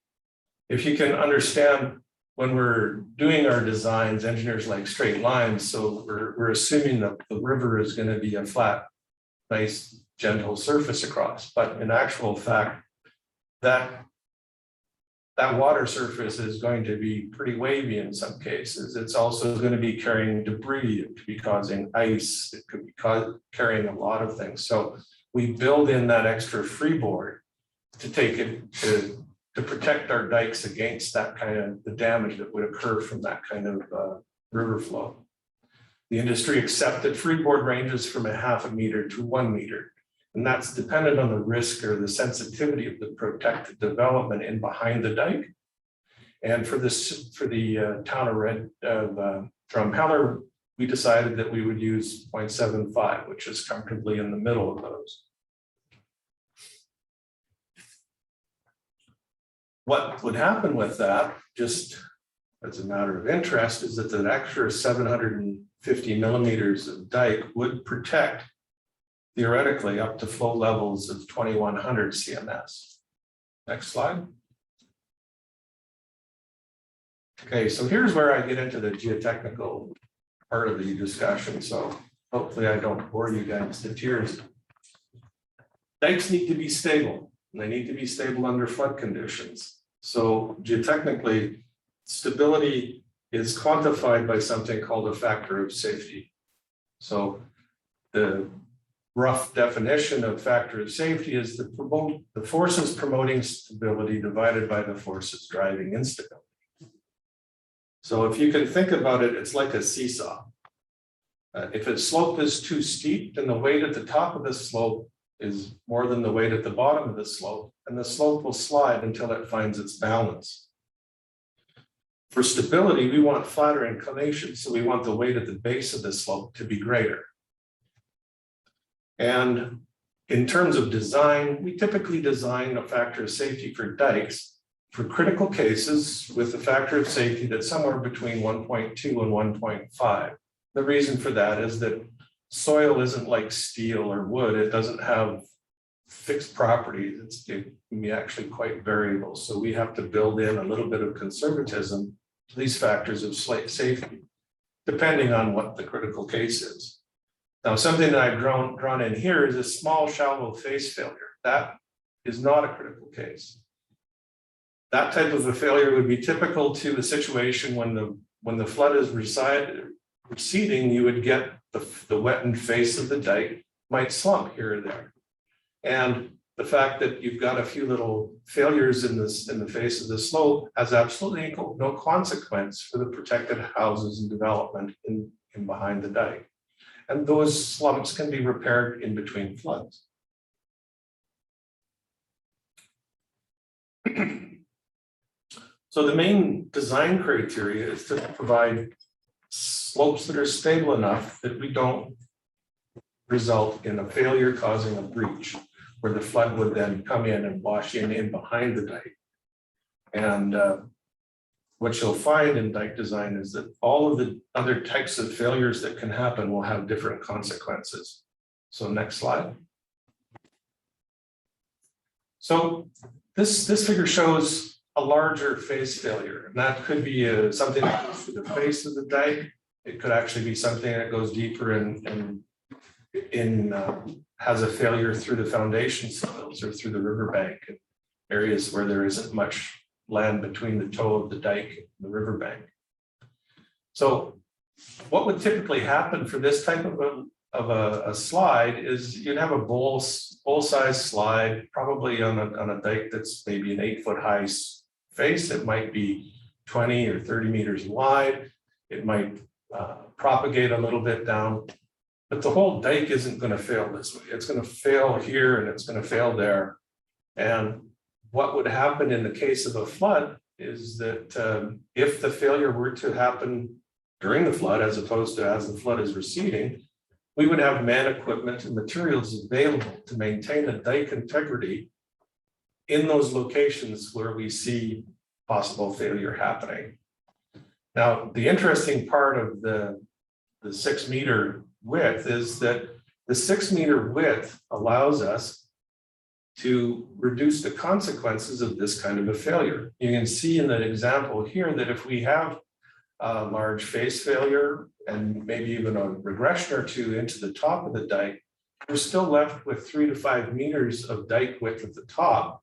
If you can understand, when we're doing our designs, engineers like straight lines, so we're assuming that the river is going to be a flat, nice, gentle surface across, but in actual fact, that water surface is going to be pretty wavy in some cases. It's also going to be carrying debris, it could be causing ice, it could be carrying a lot of things. So we build in that extra freeboard to take it to protect our dikes against that kind of the damage that would occur from that kind of river flow. The industry accepted freeboard ranges from 0.5 meter to 1 meter. And that's dependent on the risk or the sensitivity of the protected development in behind the dike. And for the town of Drumheller, we decided that we would use 0.75, which is comfortably in the middle of those. What would happen with that, just as a matter of interest, is that the extra 750 millimeters of dike would protect theoretically up to flow levels of 2100 CMS. Next slide. Okay, so here's where I get into the geotechnical part of the discussion. So hopefully I don't bore you guys to tears. Dikes need to be stable, and they need to be stable under flood conditions. So geotechnically, stability is quantified by something called a factor of safety. So the rough definition of factor of safety is the forces promoting stability divided by the forces driving instability. So if you can think about it, it's like a seesaw. If its slope is too steep, then the weight at the top of the slope is more than the weight at the bottom of the slope, and the slope will slide until it finds its balance. For stability, we want flatter inclination, so we want the weight at the base of the slope to be greater. And in terms of design, we typically design a factor of safety for dikes for critical cases with a factor of safety that's somewhere between 1.2 and 1.5. The reason for that is that soil isn't like steel or wood. It doesn't have fixed properties. It can be actually quite variable. So we have to build in a little bit of conservatism to these factors of safety, depending on what the critical case is. Now, something that I've drawn in here is a small shallow face failure. That is not a critical case. That type of a failure would be typical to a situation when the flood is receding, you would get the wettened face of the dike might slump here or there. And the fact that you've got a few little failures in the face of the slope has absolutely no consequence for the protected houses and development in behind the dike. And those slumps can be repaired in between floods. So the main design criteria is to provide slopes that are stable enough that we don't result in a failure causing a breach, where the flood would then come in and wash in behind the dike. And what you'll find in dike design is that all of the other types of failures that can happen will have different consequences. So next slide. So this figure shows a larger face failure, and that could be something that goes through the face of the dike. It could actually be something that goes deeper and has a failure through the foundation soils or through the riverbank, areas where there isn't much land between the toe of the dike and the riverbank. So what would typically happen for this type of a slide is you'd have a bowl-sized slide, probably on a dike that's maybe an 8-foot high face. It might be 20 or 30 meters wide. It might propagate a little bit down But the whole dike isn't going to fail this way. It's going to fail here and it's going to fail there. And what would happen in the case of a flood is that if the failure were to happen during the flood, as opposed to as the flood is receding, we would have man equipment and materials available to maintain the dike integrity in those locations where we see possible failure happening. Now, the interesting part of the 6 meter width is that the 6 meter width allows us to reduce the consequences of this kind of a failure. You can see in that example here that if we have a large face failure and maybe even a regression or two into the top of the dike, we're still left with 3 to 5 meters of dike width at the top,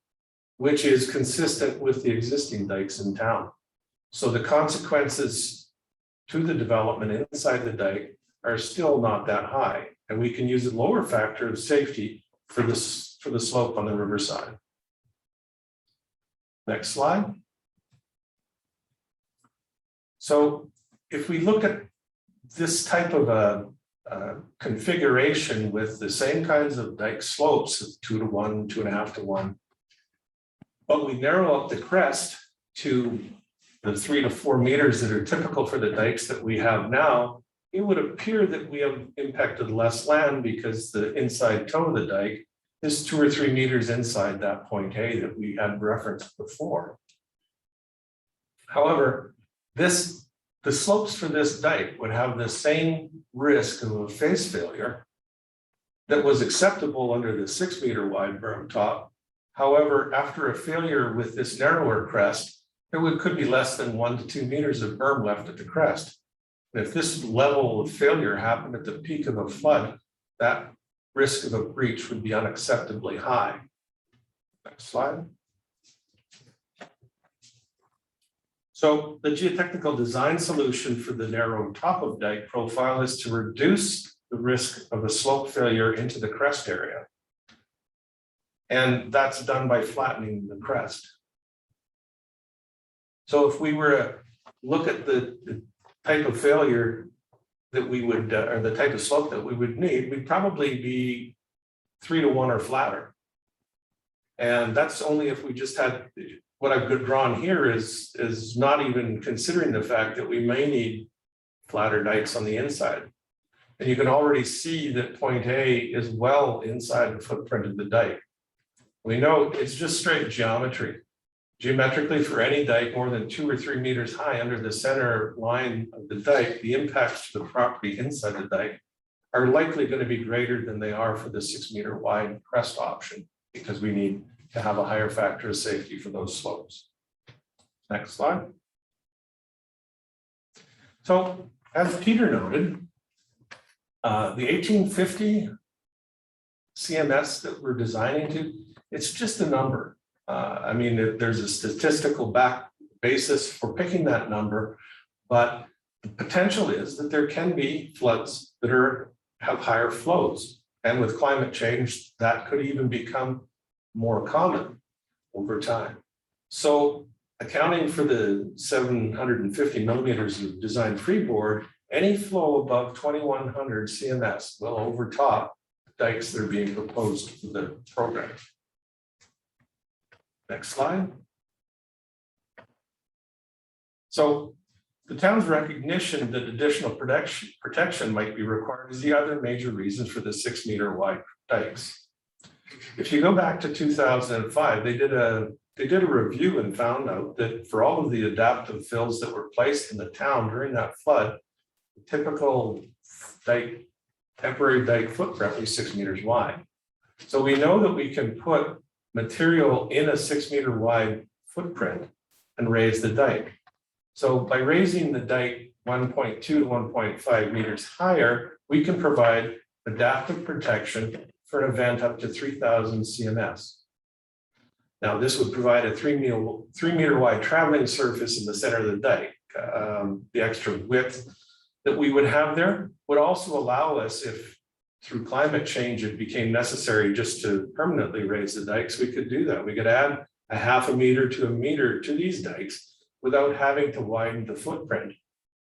which is consistent with the existing dikes in town. So the consequences to the development inside the dike are still not that high, and we can use a lower factor of safety for the slope on the riverside. Next slide. So if we look at this type of a configuration with the same kinds of dike slopes of 2 to 1, 2.5 to 1, but we narrow up the crest to the 3 to 4 meters that are typical for the dikes that we have now, it would appear that we have impacted less land because the inside toe of the dike is 2 or 3 meters inside that point A that we had referenced before. However, the slopes for this dike would have the same risk of a face failure that was acceptable under the 6 meter wide berm top. However, after a failure with this narrower crest, there could be less than 1 to 2 meters of berm left at the crest. And if this level of failure happened at the peak of a flood, that risk of a breach would be unacceptably high. Next slide. So the geotechnical design solution for the narrow top of dike profile is to reduce the risk of a slope failure into the crest area. And that's done by flattening the crest. So if we were to look at the type of failure that we would, or the type of slope that we would need, we'd probably be 3 to 1 or flatter. And that's only if we just had, what I've drawn here is not even considering the fact that we may need flatter dikes on the inside. And you can already see that point A is well inside the footprint of the dike. We know it's just straight geometry. Geometrically, for any dike more than 2 or 3 meters high under the center line of the dike, the impacts to the property inside the dike are likely going to be greater than they are for the 6 meter wide crest option, because we need to have a higher factor of safety for those slopes. Next slide. So, as Peter noted, the 1850 CMS that we're designing to, it's just a number. I mean, there's a statistical basis for picking that number, but the potential is that there can be floods that have higher flows. And with climate change, that could even become more common over time. So accounting for the 750 millimeters of design freeboard, any flow above 2100 CMS will overtop the dikes that are being proposed for the program. Next slide. So the town's recognition that additional protection might be required is the other major reason for the 6 meter wide dikes. If you go back to 2005, they did a review and found out that for all of the adaptive fills that were placed in the town during that flood, the typical dike, temporary dike footprint was 6 meters wide. So we know that we can put material in a 6 meter wide footprint and raise the dike. So by raising the dike 1.2 to 1.5 meters higher, we can provide adaptive protection for an event up to 3000 CMS. Now, this would provide a 3 meter wide traveling surface in the center of the dike. The extra width that we would have there would also allow us, if through climate change it became necessary just to permanently raise the dikes, we could do that. We could add a 0.5 meter to 1 meter to these dikes without having to widen the footprint.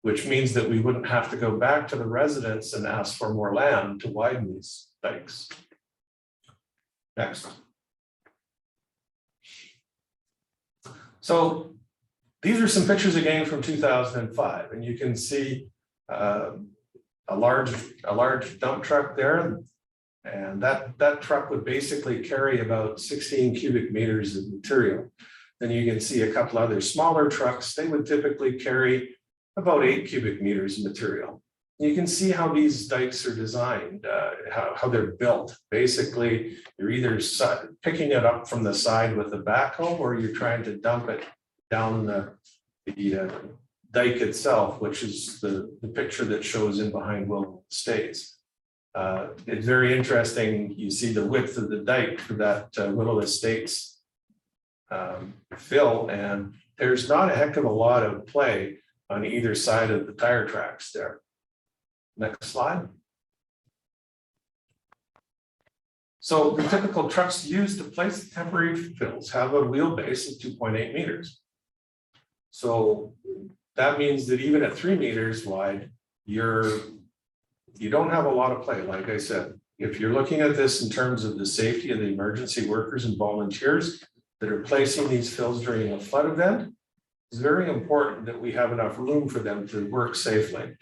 which means that we wouldn't have to go back to the residents and ask for more land to widen these dikes. Next. So these are some pictures again from 2005, and you can see a large dump truck there, and that truck would basically carry about 16 cubic meters of material. Then you can see a couple other smaller trucks. They would typically carry about 8 cubic meters of material. You can see how these dikes are designed, how they're built. Basically, you're either picking it up from the side with a backhoe, or you're trying to dump it down the dike itself, which is the picture that shows in behind Willow Estates. It's very interesting. You see the width of the dike for that Willow Estates fill, and there's not a heck of a lot of play on either side of the tire tracks there. Next slide. So the typical trucks used to place temporary fills have a wheelbase of 2.8 meters. So that means that even at 3 meters wide, you don't have a lot of play. Like I said, if you're looking at this in terms of the safety of the emergency workers and volunteers that are placing these fills during a flood event, it's very important that we have enough room for them to work safely.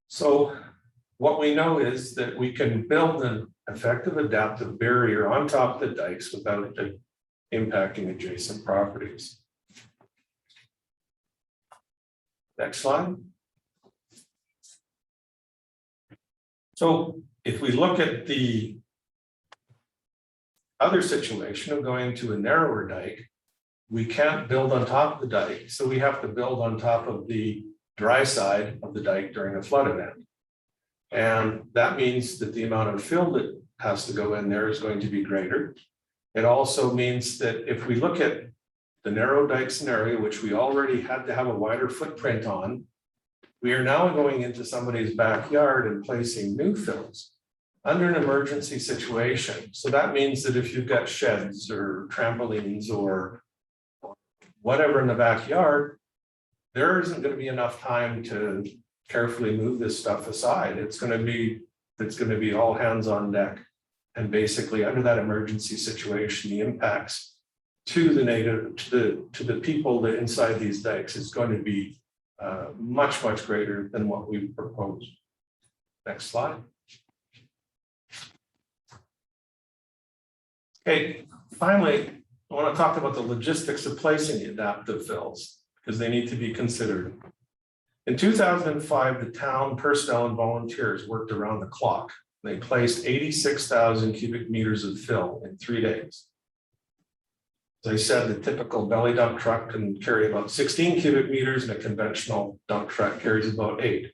So what we know is that we can build an effective adaptive barrier on top of the dikes without impacting adjacent properties. Next slide. So if we look at the other situation of going to a narrower dike, we can't build on top of the dike, so we have to build on top of the dry side of the dike during a flood event. And that means that the amount of fill that has to go in there is going to be greater. It also means that if we look at the narrow dike scenario, which we already had to have a wider footprint on, we are now going into somebody's backyard and placing new fills under an emergency situation. So that means that if you've got sheds or trampolines or whatever in the backyard, there isn't going to be enough time to carefully move this stuff aside. It's going to be all hands on deck. And basically under that emergency situation, the impacts to the people that inside these dikes is going to be much greater than what we proposed. Next slide. Okay, finally, I want to talk about the logistics of placing the adaptive fills, because they need to be considered. In 2005, the town personnel and volunteers worked around the clock. They placed 86,000 cubic meters of fill in 3 days. As I said, the typical belly dump truck can carry about 16 cubic meters, and a conventional dump truck carries about 8.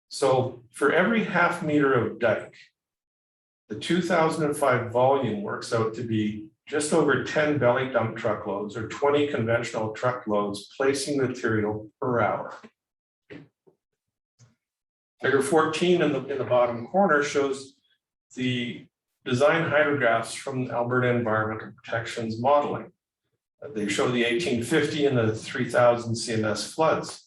So for every half meter of dike, the 2005 volume works out to be just over 10 belly dump truckloads or 20 conventional truckloads placing material per hour. Figure 14 in the bottom corner shows the design hydrographs from Alberta Environmental Protection's modeling. They show the 1850 and the 3000 CMS floods.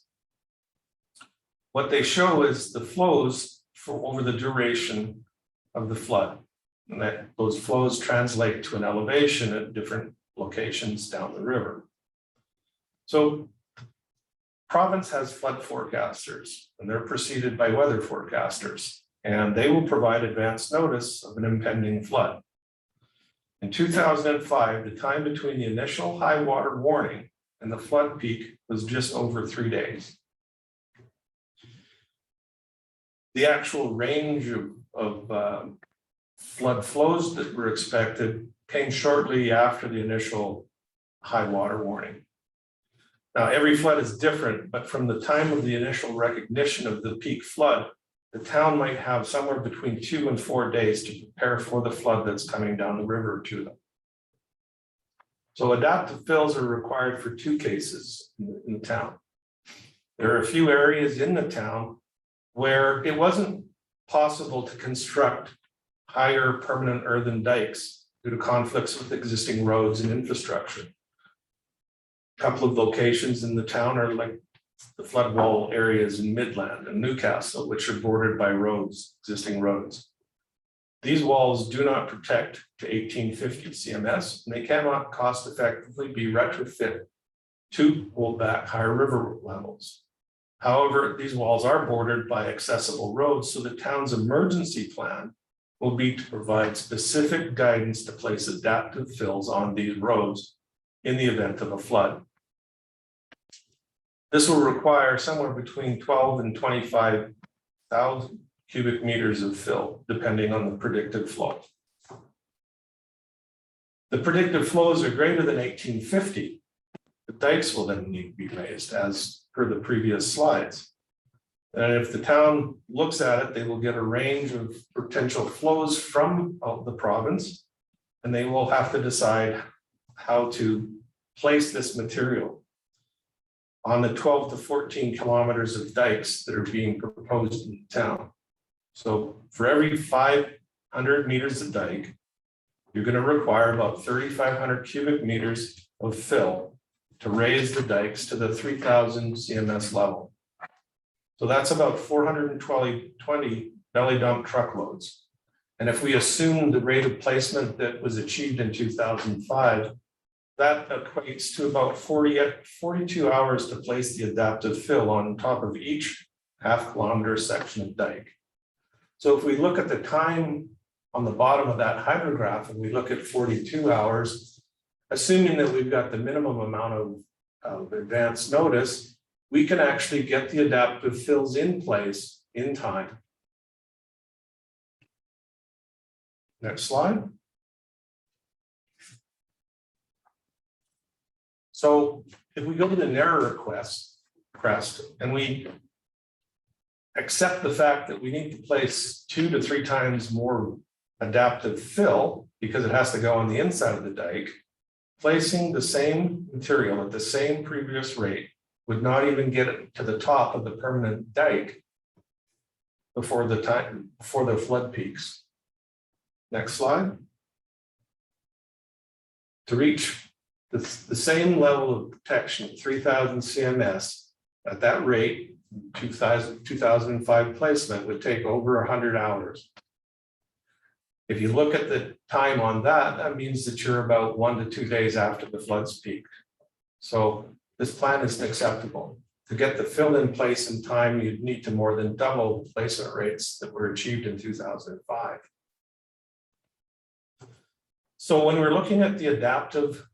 What they show is the flows for over the duration of the flood, and that those flows translate to an elevation at different locations down the river. So province has flood forecasters, and they're preceded by weather forecasters, and they will provide advance notice of an impending flood. In 2005, the time between the initial high water warning and the flood peak was just over 3 days. The actual range of flood flows that were expected came shortly after the initial high water warning. Now, every flood is different, but from the time of the initial recognition of the peak flood, the town might have somewhere between 2 and 4 days to prepare for the flood that's coming down the river to them. So adaptive fills are required for 2 cases in the town. There are a few areas in the town where it wasn't possible to construct higher permanent earthen dikes due to conflicts with existing roads and infrastructure. A couple of locations in the town are like the flood wall areas in Midland and Newcastle, which are bordered by roads, existing roads. These walls do not protect to 1850 CMS, and they cannot cost effectively be retrofit to hold back higher river levels. However, these walls are bordered by accessible roads, so the town's emergency plan will be to provide specific guidance to place adaptive fills on these roads in the event of a flood. This will require somewhere between 12 and 25,000 cubic meters of fill, depending on the predicted flow. The predicted flows are greater than 1850. The dikes will then need to be raised as per the previous slides. And if the town looks at it, they will get a range of potential flows from the province, and they will have to decide how to place this material on the 12 to 14 kilometers of dikes that are being proposed in the town. So for every 500 meters of dike, you're going to require about 3,500 cubic meters of fill to raise the dikes to the 3,000 CMS level. So that's about 420 belly dump truckloads. And if we assume the rate of placement that was achieved in 2005, that equates to about 42 hours to place the adaptive fill on top of each half-kilometer section of dike. So if we look at the time on the bottom of that hydrograph and we look at 42 hours, assuming that we've got the minimum amount of advance notice, we can actually get the adaptive fills in place in time. Next slide. So if we go to the narrower crest and we accept the fact that we need to place 2 to 3 times more adaptive fill because it has to go on the inside of the dike, placing the same material at the same previous rate would not even get it to the top of the permanent dike before the flood peaks. Next slide. To reach the same level of protection, 3,000 CMS at that rate, 2005 placement would take over 100 hours. If you look at the time on that, that means that you're about 1 to 2 days after the floods peak. So this plan isn't acceptable. To get the fill in place in time, you'd need to more than double the placement rates that were achieved in 2005. So when we're looking at the adaptive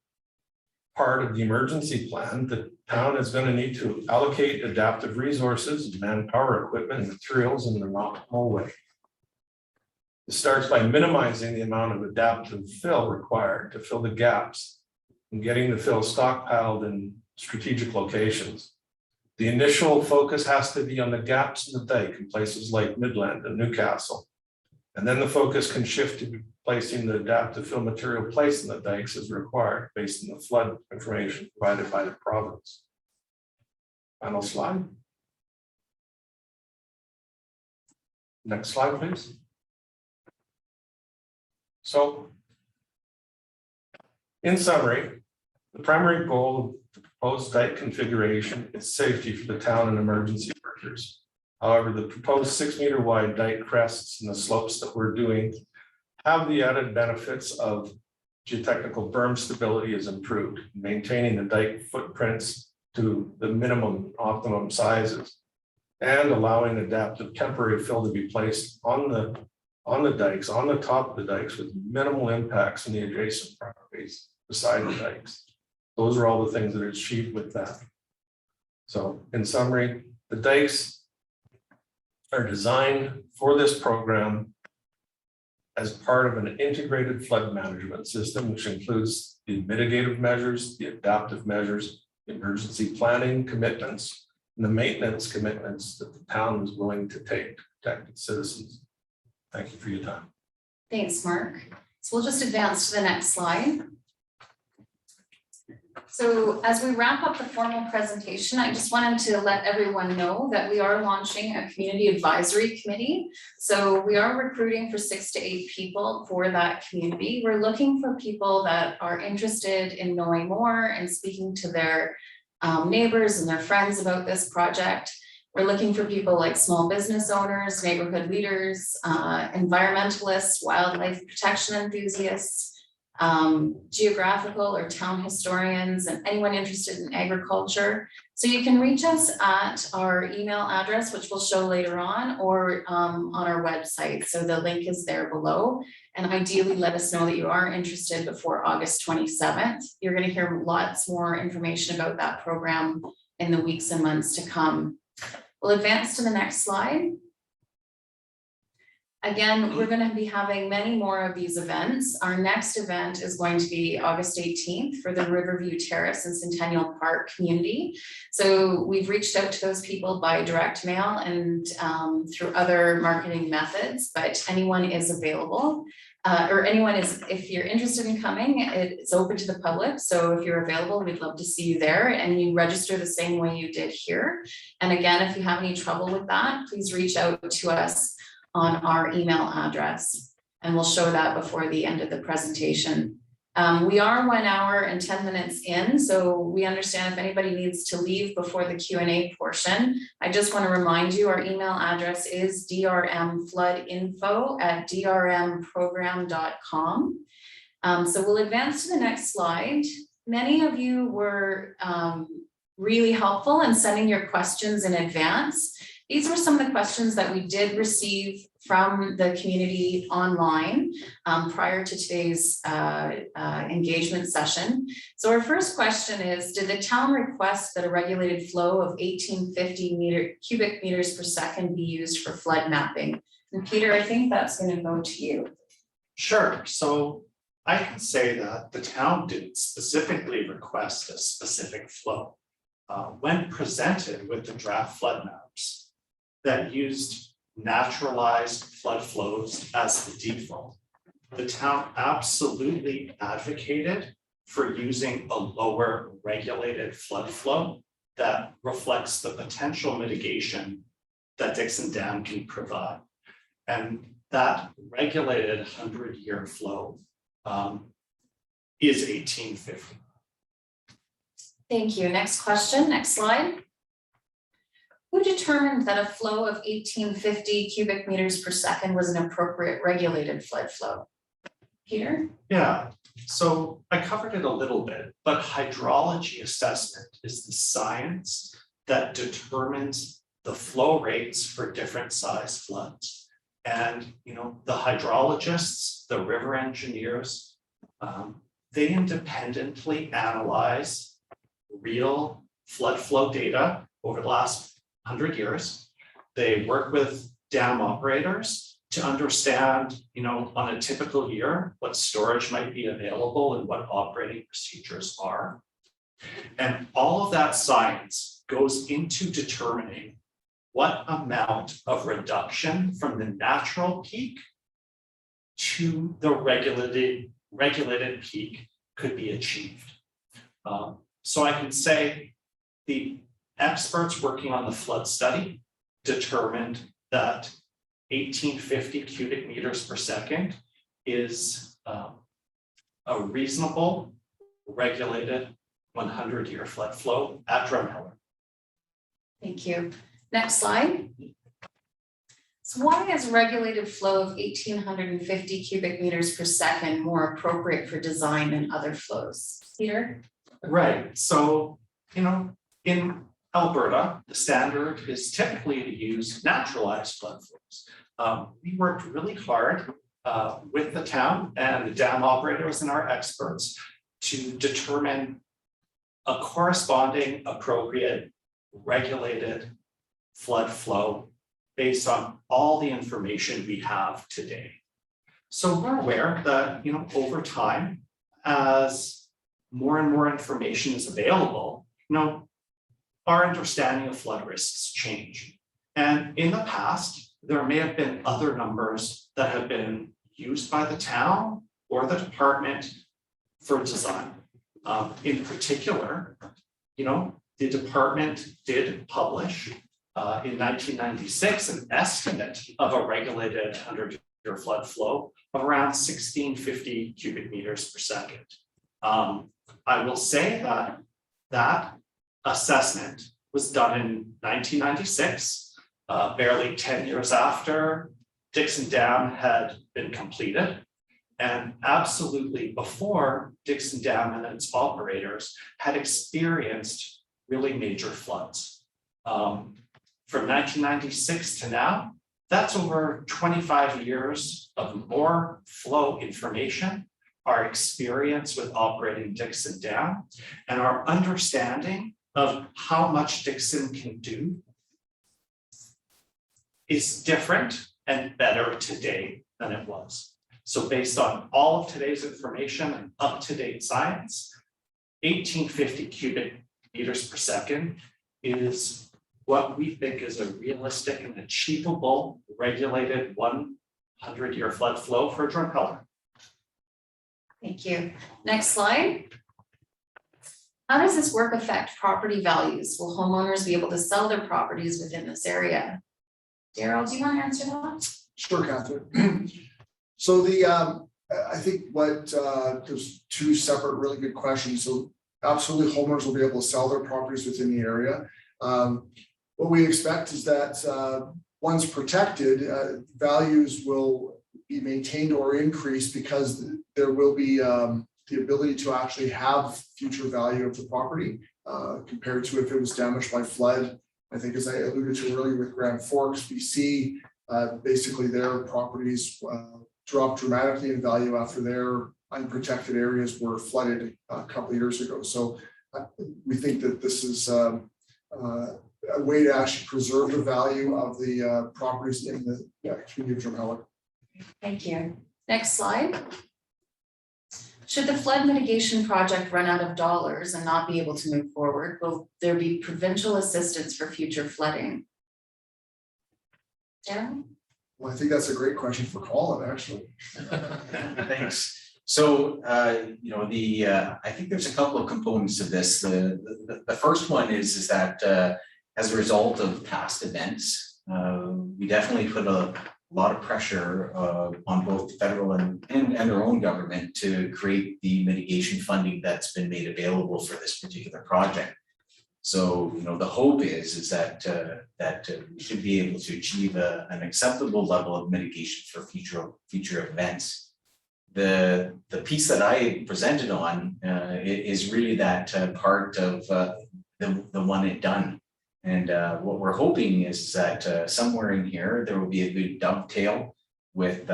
part of the emergency plan, the town is going to need to allocate adaptive resources, manpower, equipment, and materials in the optimal way. It starts by minimizing the amount of adaptive fill required to fill the gaps and getting the fill stockpiled in strategic locations. The initial focus has to be on the gaps in the dike in places like Midland and Newcastle. And then the focus can shift to placing the adaptive fill material placed in the dikes as required based on the flood information provided by the province. Final slide. Next slide, please. So, in summary, the primary goal of the proposed dike configuration is safety for the town and emergency workers. However, the proposed 6-meter wide dike crests and the slopes that we're doing have the added benefits of geotechnical berm stability is improved, maintaining the dike footprints to the minimum optimum sizes, and allowing adaptive temporary fill to be placed on the dikes, on the top of the dikes with minimal impacts in the adjacent properties beside the dikes. Those are all the things that are achieved with that. So in summary, the dikes are designed for this program as part of an integrated flood management system, which includes the mitigative measures, the adaptive measures, the emergency planning commitments, and the maintenance commitments that the town is willing to take to protect its citizens. Thank you for your time. Thanks, Mark. So we'll just advance to the next slide. So as we wrap up the formal presentation, I just wanted to let everyone know that we are launching a community advisory committee. So we are recruiting for 6 to 8 people for that community. We're looking for people that are interested in knowing more and speaking to their neighbors and their friends about this project. We're looking for people like small business owners, neighborhood leaders, environmentalists, wildlife protection enthusiasts, geographical or town historians, and anyone interested in agriculture. So you can reach us at our email address, which we'll show later on, or on our website. So the link is there below. And ideally, let us know that you are interested before August 27th. You're going to hear lots more information about that program in the weeks and months to come. We'll advance to the next slide. Again, we're going to be having many more of these events. Our next event is going to be August 18th for the Riverview Terrace and Centennial Park community. So we've reached out to those people by direct mail and through other marketing methods, but anyone is available. If you're interested in coming, it's open to the public. So if you're available, we'd love to see you there, and you register the same way you did here. And again, if you have any trouble with that, please reach out to us on our email address, and we'll show that before the end of the presentation. We are 1 hour and 10 minutes in, so we understand if anybody needs to leave before the Q&A portion. I just want to remind you, our email address is drmfloodinfo@drmprogram.com. So we'll advance to the next slide. Many of you were really helpful in sending your questions in advance. These were some of the questions that we did receive from the community online prior to today's engagement session. So our first question is, did the town request that a regulated flow of 1850 cubic meters per second be used for flood mapping? And Peter, I think that's going to go to you. Sure, so I can say that the town didn't specifically request a specific flow. When presented with the draft flood maps that used naturalized flood flows as the default, the town absolutely advocated for using a lower regulated flood flow that reflects the potential mitigation that Dixon Dam can provide. And that regulated 100-year flow is 1850. Thank you. Next question, next slide. Who determined that a flow of 1850 cubic meters per second was an appropriate regulated flood flow? Peter? Yeah, so I covered it a little bit, but hydrology assessment is the science that determines the flow rates for different size floods. And, the hydrologists, the river engineers, they independently analyze real flood flow data over the last 100 years. They work with dam operators to understand, on a typical year, what storage might be available and what operating procedures are. And all of that science goes into determining what amount of reduction from the natural peak to the regulated peak could be achieved. So I can say the experts working on the flood study determined that 1850 cubic meters per second is a reasonable, regulated 100-year flood flow at Drumheller. Thank you. Next slide. So why is regulated flow of 1850 cubic meters per second more appropriate for design than other flows? Peter? Right, so, in Alberta, the standard is typically to use naturalized flood flows. We worked really hard with the town and the dam operators and our experts to determine a corresponding appropriate regulated flood flow based on all the information we have today. So we're aware that, over time, as more and more information is available, our understanding of flood risks change. And in the past, there may have been other numbers that have been used by the town or the department for design. In particular, the department did publish in 1996 an estimate of a regulated 100-year flood flow of around 1650 cubic meters per second. I will say that assessment was done in 1996, barely 10 years after Dixon Dam had been completed. And absolutely before Dixon Dam and its operators had experienced really major floods. From 1996 to now, that's over 25 years of more flow information, our experience with operating Dixon Dam, and our understanding of how much Dixon can do is different and better today than it was. So based on all of today's information and up-to-date science, 1850 cubic meters per second is what we think is a realistic and achievable regulated 100-year flood flow for Drumheller. Thank you. Next slide. How does this work affect property values? Will homeowners be able to sell their properties within this area? Daryl, do you want to answer that? Sure, Catherine. So I think there's two separate really good questions. So absolutely homeowners will be able to sell their properties within the area. What we expect is that once protected, values will be maintained or increased because there will be the ability to actually have future value of the property compared to if it was damaged by flood. I think as I alluded to earlier with Grand Forks, BC, basically their properties dropped dramatically in value after their unprotected areas were flooded a couple of years ago. So we think that this is a way to actually preserve the value of the properties in the community of Drumheller. Thank you. Next slide. Should the flood mitigation project run out of dollars and not be able to move forward, will there be provincial assistance for future flooding? Darren? Well, I think that's a great question for Colin, actually. Thanks. So, I think there's a couple of components to this. The first one is that as a result of past events, we definitely put a lot of pressure on both the federal and our own government to create the mitigation funding that's been made available for this particular project. So, the hope is that we should be able to achieve an acceptable level of mitigation for future events. The piece that I presented on is really that part of the one and done. And what we're hoping is that somewhere in here, there will be a good dovetail with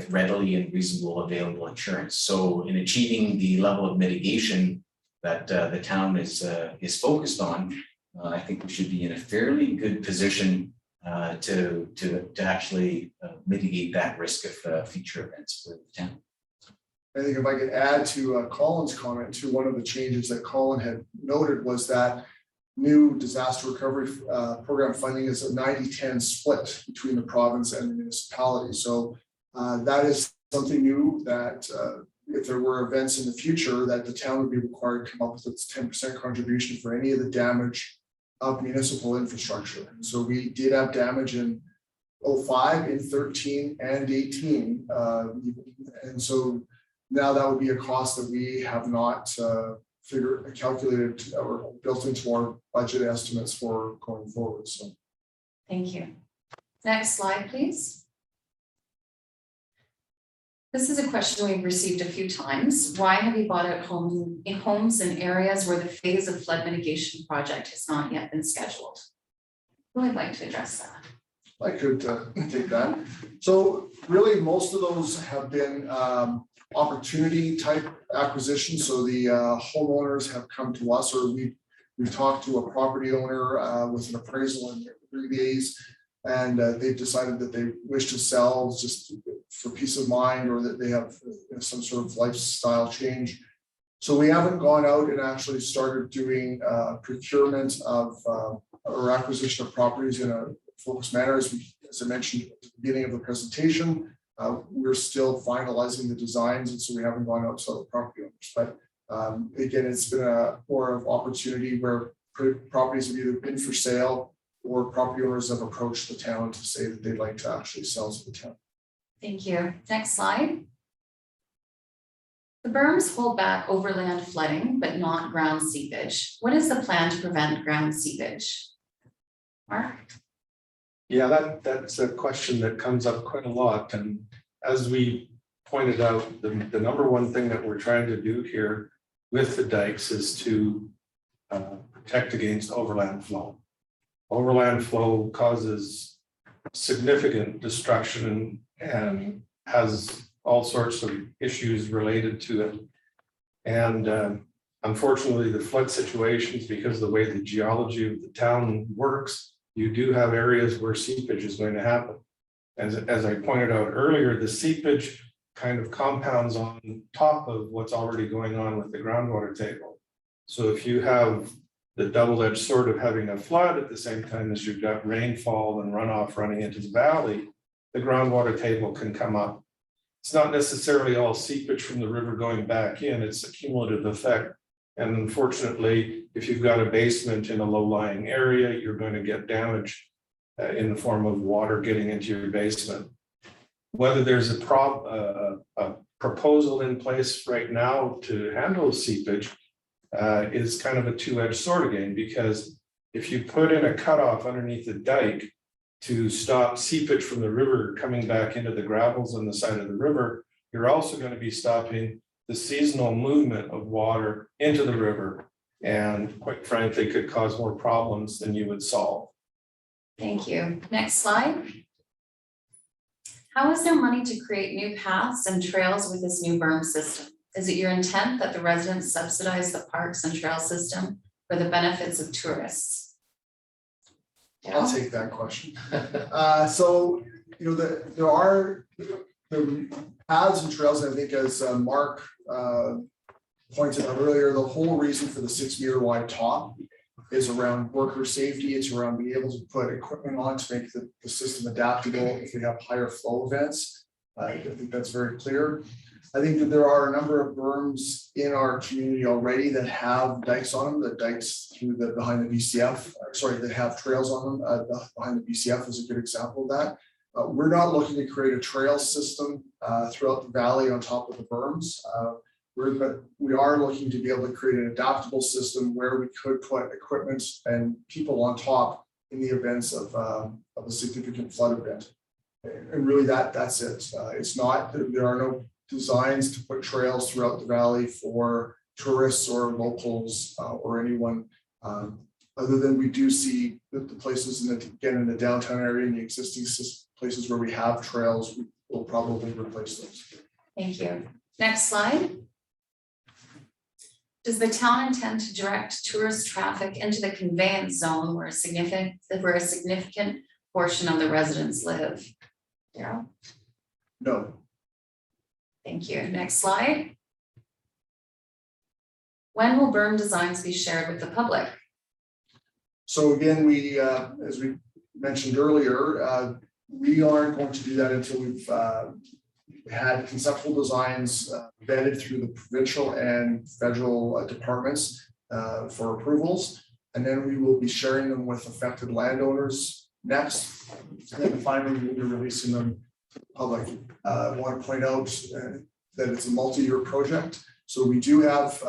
readily and reasonable available insurance. So in achieving the level of mitigation that the town is focused on, I think we should be in a fairly good position to actually mitigate that risk of future events for the town. I think if I could add to Colin's comment too, one of the changes that Colin had noted was that new disaster recovery program funding is a 90-10 split between the province and the municipality. So that is something new that if there were events in the future that the town would be required to come up with its 10% contribution for any of the damage of municipal infrastructure. So we did have damage in 05, in 13 and 18. And so now that would be a cost that we have not calculated or built into our budget estimates for going forward. So Thank you. Next slide, please. This is a question we've received a few times. Why have you bought out homes in areas where the phase of flood mitigation project has not yet been scheduled? Who would like to address that? I could take that. So really, most of those have been opportunity type acquisitions. So the homeowners have come to us, or we've talked to a property owner with an appraisal in 3 days, and they've decided that they wish to sell just for peace of mind, or that they have some sort of lifestyle change. So we haven't gone out and actually started doing procurement of or acquisition of properties in a focused manner. As I mentioned at the beginning of the presentation, we're still finalizing the designs, and so we haven't gone out to other property owners. But again, it's been a more of opportunity where properties have either been for sale or property owners have approached the town to say that they'd like to actually sell to the town. Thank you. Next slide. The berms hold back overland flooding, but not ground seepage. What is the plan to prevent ground seepage? Mark? Yeah, that's a question that comes up quite a lot, and as we pointed out, the number one thing that we're trying to do here with the dikes is to protect against overland flow. Overland flow causes significant destruction and has all sorts of issues related to it. And unfortunately, the flood situations, because of the way the geology of the town works, you do have areas where seepage is going to happen. As I pointed out earlier, the seepage kind of compounds on top of what's already going on with the groundwater table. So if you have the double-edged sword of having a flood at the same time as you've got rainfall and runoff running into the valley, the groundwater table can come up. It's not necessarily all seepage from the river going back in, it's a cumulative effect. And unfortunately, if you've got a basement in a low-lying area, you're going to get damage in the form of water getting into your basement. Whether there's a proposal in place right now to handle seepage is kind of a two-edged sword again, because if you put in a cutoff underneath the dike to stop seepage from the river coming back into the gravels on the side of the river, you're also going to be stopping the seasonal movement of water into the river, and quite frankly, could cause more problems than you would solve. Thank you. Next slide. How is there money to create new paths and trails with this new berm system? Is it your intent that the residents subsidize the parks and trail system for the benefits of tourists? I'll take that question. So, you know, there are the paths and trails, I think, as Mark pointed out earlier, the whole reason for the 6-meter wide top is around worker safety. It's around being able to put equipment on to make the system adaptable if we have higher flow events. I think that's very clear. I think that there are a number of berms in our community already that have dikes on them, the dikes through the behind the BCF, that have trails on them. Behind the BCF is a good example of that. We're not looking to create a trail system throughout the valley on top of the berms. But we are looking to be able to create an adaptable system where we could put equipment and people on top in the events of a significant flood event. And really that's it. It's not, there are no designs to put trails throughout the valley for tourists or locals or anyone, other than we do see that the places in the downtown area and the existing places where we have trails, we will probably replace those. Thank you. Next slide. Does the town intend to direct tourist traffic into the conveyance zone where a significant portion of the residents live? Daryl? No. Thank you. Next slide. When will berm designs be shared with the public? So again, we, as we mentioned earlier, we aren't going to do that until we've had conceptual designs vetted through the provincial and federal departments for approvals. And then we will be sharing them with affected landowners next. And then finally, we'll be releasing them to the public. I want to point out that it's a multi-year project. So we do have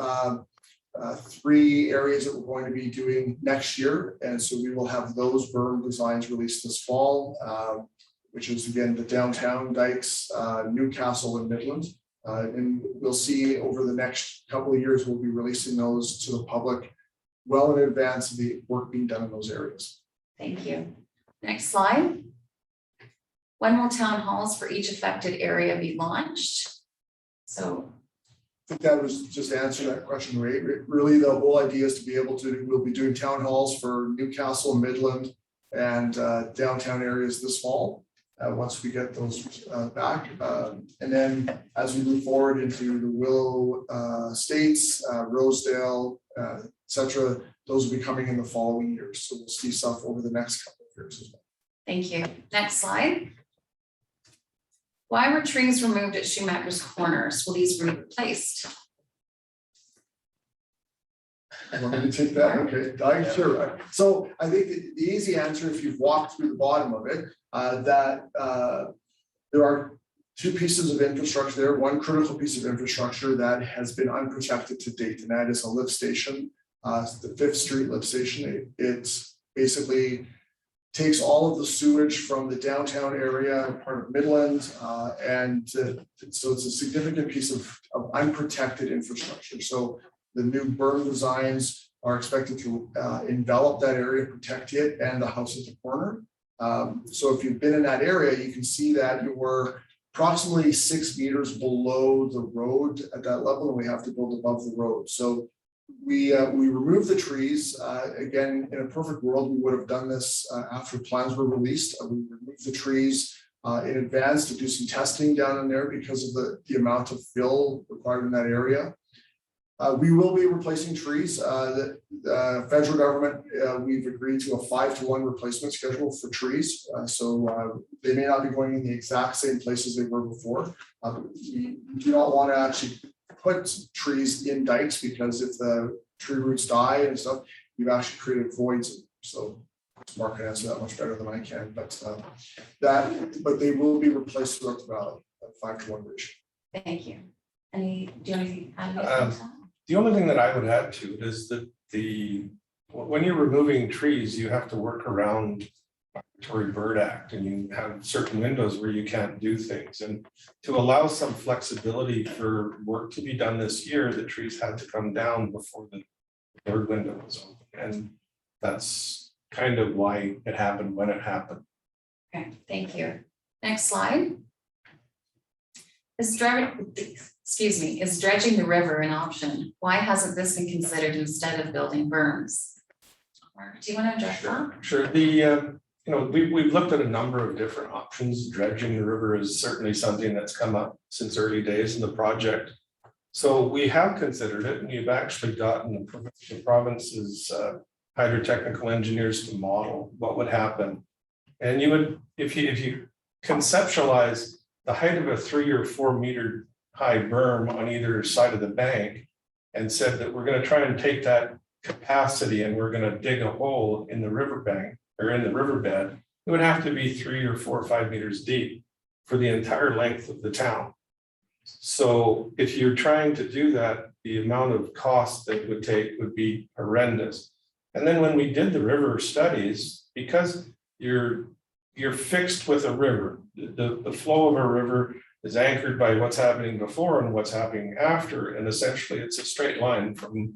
3 areas that we're going to be doing next year. And so we will have those berm designs released this fall, which is again, the downtown dikes, Newcastle and Midland. And we'll see over the next couple of years, we'll be releasing those to the public well in advance of the work being done in those areas. Thank you. Next slide. When will town halls for each affected area be launched? So I think that was just to answer that question, right? Really, the whole idea is to be able to, we'll be doing town halls for Newcastle, Midland, and downtown areas this fall. Once we get those back. And then as we move forward into the Willow Estates, Rosedale, etc., those will be coming in the following years. So we'll see stuff over the next couple of years as well. thank you. Next slide. Why were trees removed at Shoemaker's Corners? Will these be replaced? Want me to take that? Okay, sure. So I think the easy answer, if you've walked through the bottom of it, that there are two pieces of infrastructure there, one critical piece of infrastructure that has been unprotected to date, and that is a lift station, the 5th Street lift station. It basically takes all of the sewage from the downtown area, part of Midland, so it's a significant piece of unprotected infrastructure. So the new berm designs are expected to envelop that area, protect it and the house at the corner. So if you've been in that area, you can see that you were approximately 6 meters below the road at that level, and we have to build above the road. So we removed the trees. Again, in a perfect world, we would have done this after plans were released. We removed the trees in advance to do some testing down in there because of the amount of fill required in that area. We will be replacing trees. The federal government, we've agreed to a 5-to-1 replacement schedule for trees. So they may not be going in the exact same places they were before. We do not want to actually put trees in dikes, because if the tree roots die and stuff, you've actually created voids. So Mark can answer that much better than I can, but they will be replaced throughout the valley at 5-to-1 ratio. Thank you. Do you have anything to add? The only thing that I would add to it is that when you're removing trees, you have to work around Migratory Bird Act, and you have certain windows where you can't do things. And to allow some flexibility for work to be done this year, the trees had to come down before the third window was open. And that's kind of why it happened when it happened. Okay, thank you. Next slide. Is dredging the river an option? Why hasn't this been considered instead of building berms? Mark, do you want to address that? Sure. We've looked at a number of different options. Dredging the river is certainly something that's come up since early days in the project. So we have considered it, and we've actually gotten the province's hydrotechnical engineers to model what would happen. And you would, if you conceptualize the height of a 3 or 4 meter high berm on either side of the bank, and said that we're going to try and take that capacity and we're going to dig a hole in the riverbank or in the riverbed, it would have to be 3 or 4 or 5 meters deep for the entire length of the town. So if you're trying to do that, the amount of cost that it would take would be horrendous. And then when we did the river studies, because you're fixed with a river, the flow of a river is anchored by what's happening before and what's happening after, and essentially it's a straight line from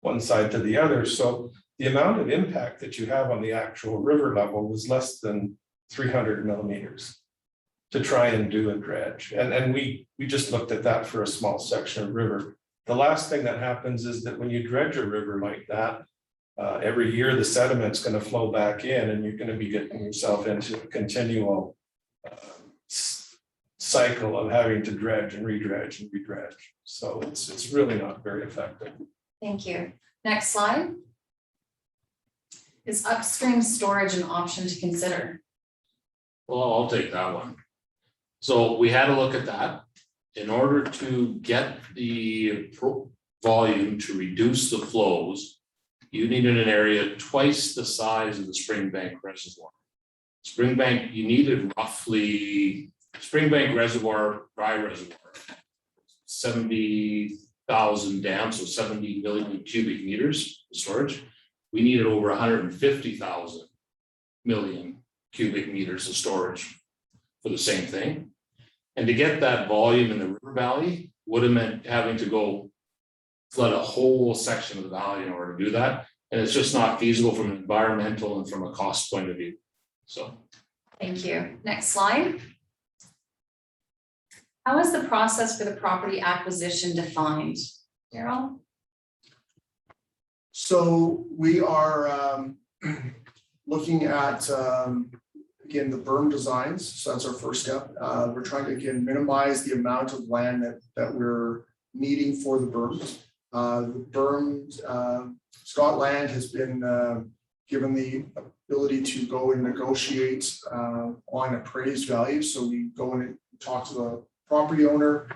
one side to the other. So the amount of impact that you have on the actual river level was less than 300 millimeters to try and do a dredge. And we just looked at that for a small section of river. The last thing that happens is that when you dredge a river like that, every year the sediment's going to flow back in, and you're going to be getting yourself into a continual cycle of having to dredge and redredge and redredge. So it's really not very effective. Thank you. Next slide. Is upstream storage an option to consider? Well, I'll take that one. So we had to look at that. In order to get the volume to reduce the flows, you needed an area twice the size of the Springbank Reservoir. Springbank, you needed roughly, Springbank Reservoir, dry reservoir, 70,000 dams, so 70 million cubic meters of storage. We needed over 150,000 million cubic meters of storage for the same thing. And to get that volume in the river valley would have meant having to go flood a whole section of the valley in order to do that. And it's just not feasible from an environmental and from a cost point of view. So. Thank you. Next slide. How is the process for the property acquisition defined? Daryl? So we are looking at, again, the berm designs. So that's our first step. We're trying to, again, minimize the amount of land that we're needing for the berms. The berms, Scotland has been given the ability to go and negotiate on appraised value. So we go in and talk to the property owner,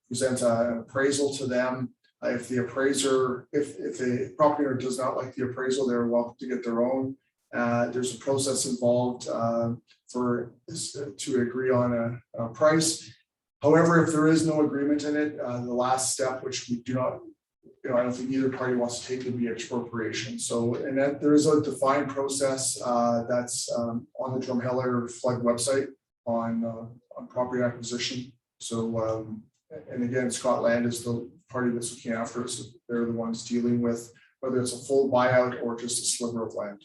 present an appraisal to them. If the appraiser, if the property owner does not like the appraisal, they're welcome to get their own. There's a process involved for this to agree on a price. However, if there is no agreement in it, the last step, which we do not, I don't think either party wants to take, would be expropriation. So, and that there is a defined process that's on the Drumheller flood website on property acquisition. So, and again, Scotland is the party that's looking after it. So they're the ones dealing with whether it's a full buyout or just a sliver of land.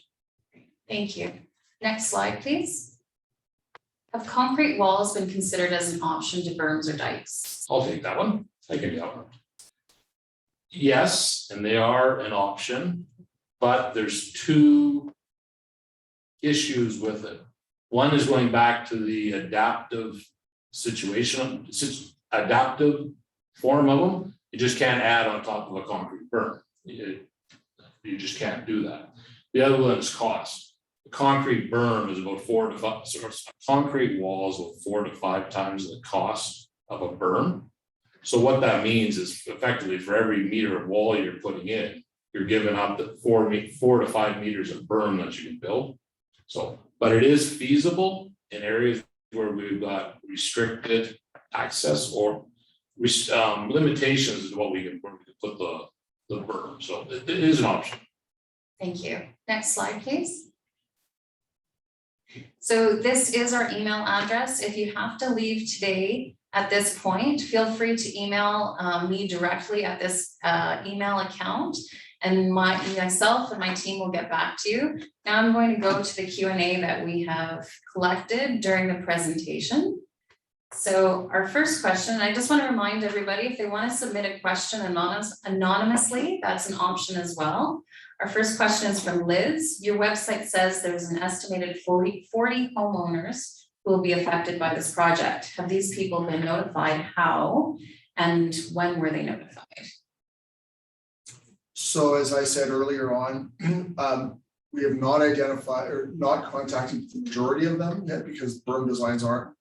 Thank you. Next slide, please. Have concrete walls been considered as an option to berms or dikes? I'll take that one. I can do that one. Yes, and they are an option, but there's two issues with it. One is going back to the adaptive situation, adaptive form of them. You just can't add on top of a concrete berm. You just can't do that. The other one is cost. The concrete berm is about 4 to 5, so concrete walls about 4 to 5 times the cost of a berm. So what that means is effectively for every meter of wall you're putting in, you're giving up the 4 to 5 meters of berm that you can build. So, but it is feasible in areas where we've got restricted access or limitations to what we can put the berm. So it is an option. Thank you. Next slide, please. So this is our email address. If you have to leave today at this point, feel free to email me directly at this email account, and myself and my team will get back to you. Now I'm going to go to the Q&A that we have collected during the presentation. So our first question, I just want to remind everybody, if they want to submit a question anonymously, that's an option as well. Our first question is from Liz. Your website says there's an estimated 40 homeowners who will be affected by this project. Have these people been notified? How and when were they notified? So as I said earlier on, we have not identified or not contacted the majority of them yet because berm designs aren't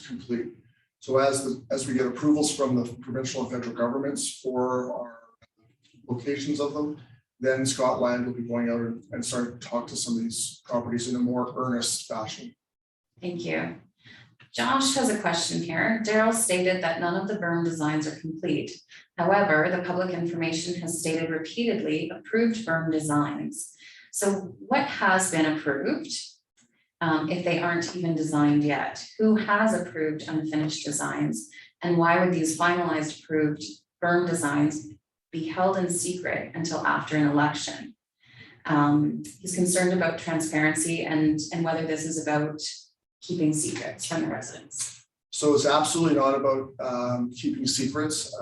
complete. So as we get approvals from the provincial and federal governments for our locations of them, then Scotland will be going out and starting to talk to some of these properties in a more earnest fashion. Thank you. Josh has a question here. Daryl stated that none of the berm designs are complete. However, the public information has stated repeatedly approved berm designs. So what has been approved if they aren't even designed yet? Who has approved unfinished designs? And why would these finalized approved berm designs be held in secret until after an election? He's concerned about transparency and whether this is about keeping secrets from the residents. So it's absolutely not about keeping secrets.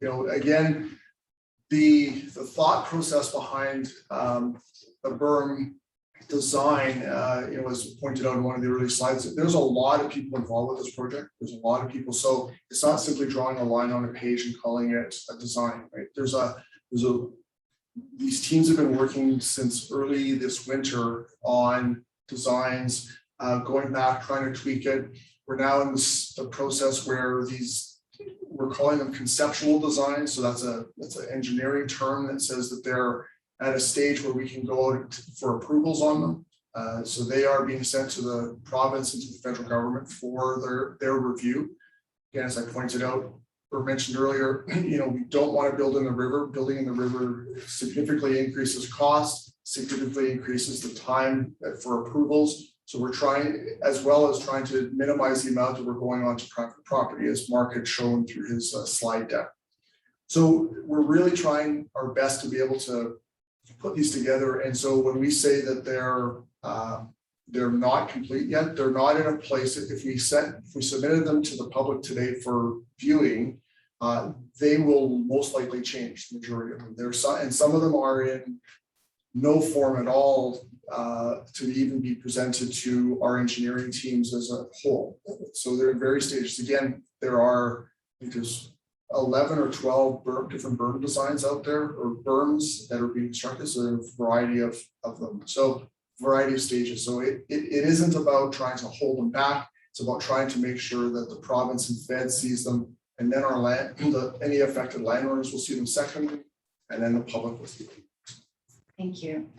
Again, the thought process behind the berm design, as pointed out in one of the early slides, there's a lot of people involved with this project. There's a lot of people. So it's not simply drawing a line on a page and calling it a design, right? These teams have been working since early this winter on designs, going back, trying to tweak it. We're now in the process where we're calling them conceptual designs. So that's an engineering term that says that they're at a stage where we can go out for approvals on them. So they are being sent to the province and to the federal government for their review. Again, as I pointed out or mentioned earlier, we don't want to build in the river. Building in the river significantly increases cost, significantly increases the time for approvals. So we're trying, as well as trying to minimize the amount that we're going on to private property, as Mark had shown through his slide deck. So we're really trying our best to be able to put these together. And so when we say that they're not complete yet, they're not in a place that if we submitted them to the public today for viewing, they will most likely change the majority of them. And some of them are in no form at all to even be presented to our engineering teams as a whole. So they're in various stages. Again, there are, I think there's 11 or 12 different berm designs out there, or berms that are being constructed. So there's a variety of them. So variety of stages. So it isn't about trying to hold them back. It's about trying to make sure that the province and Fed sees them, and then any affected landowners will see them secondly, and then the public will see them. Thank you.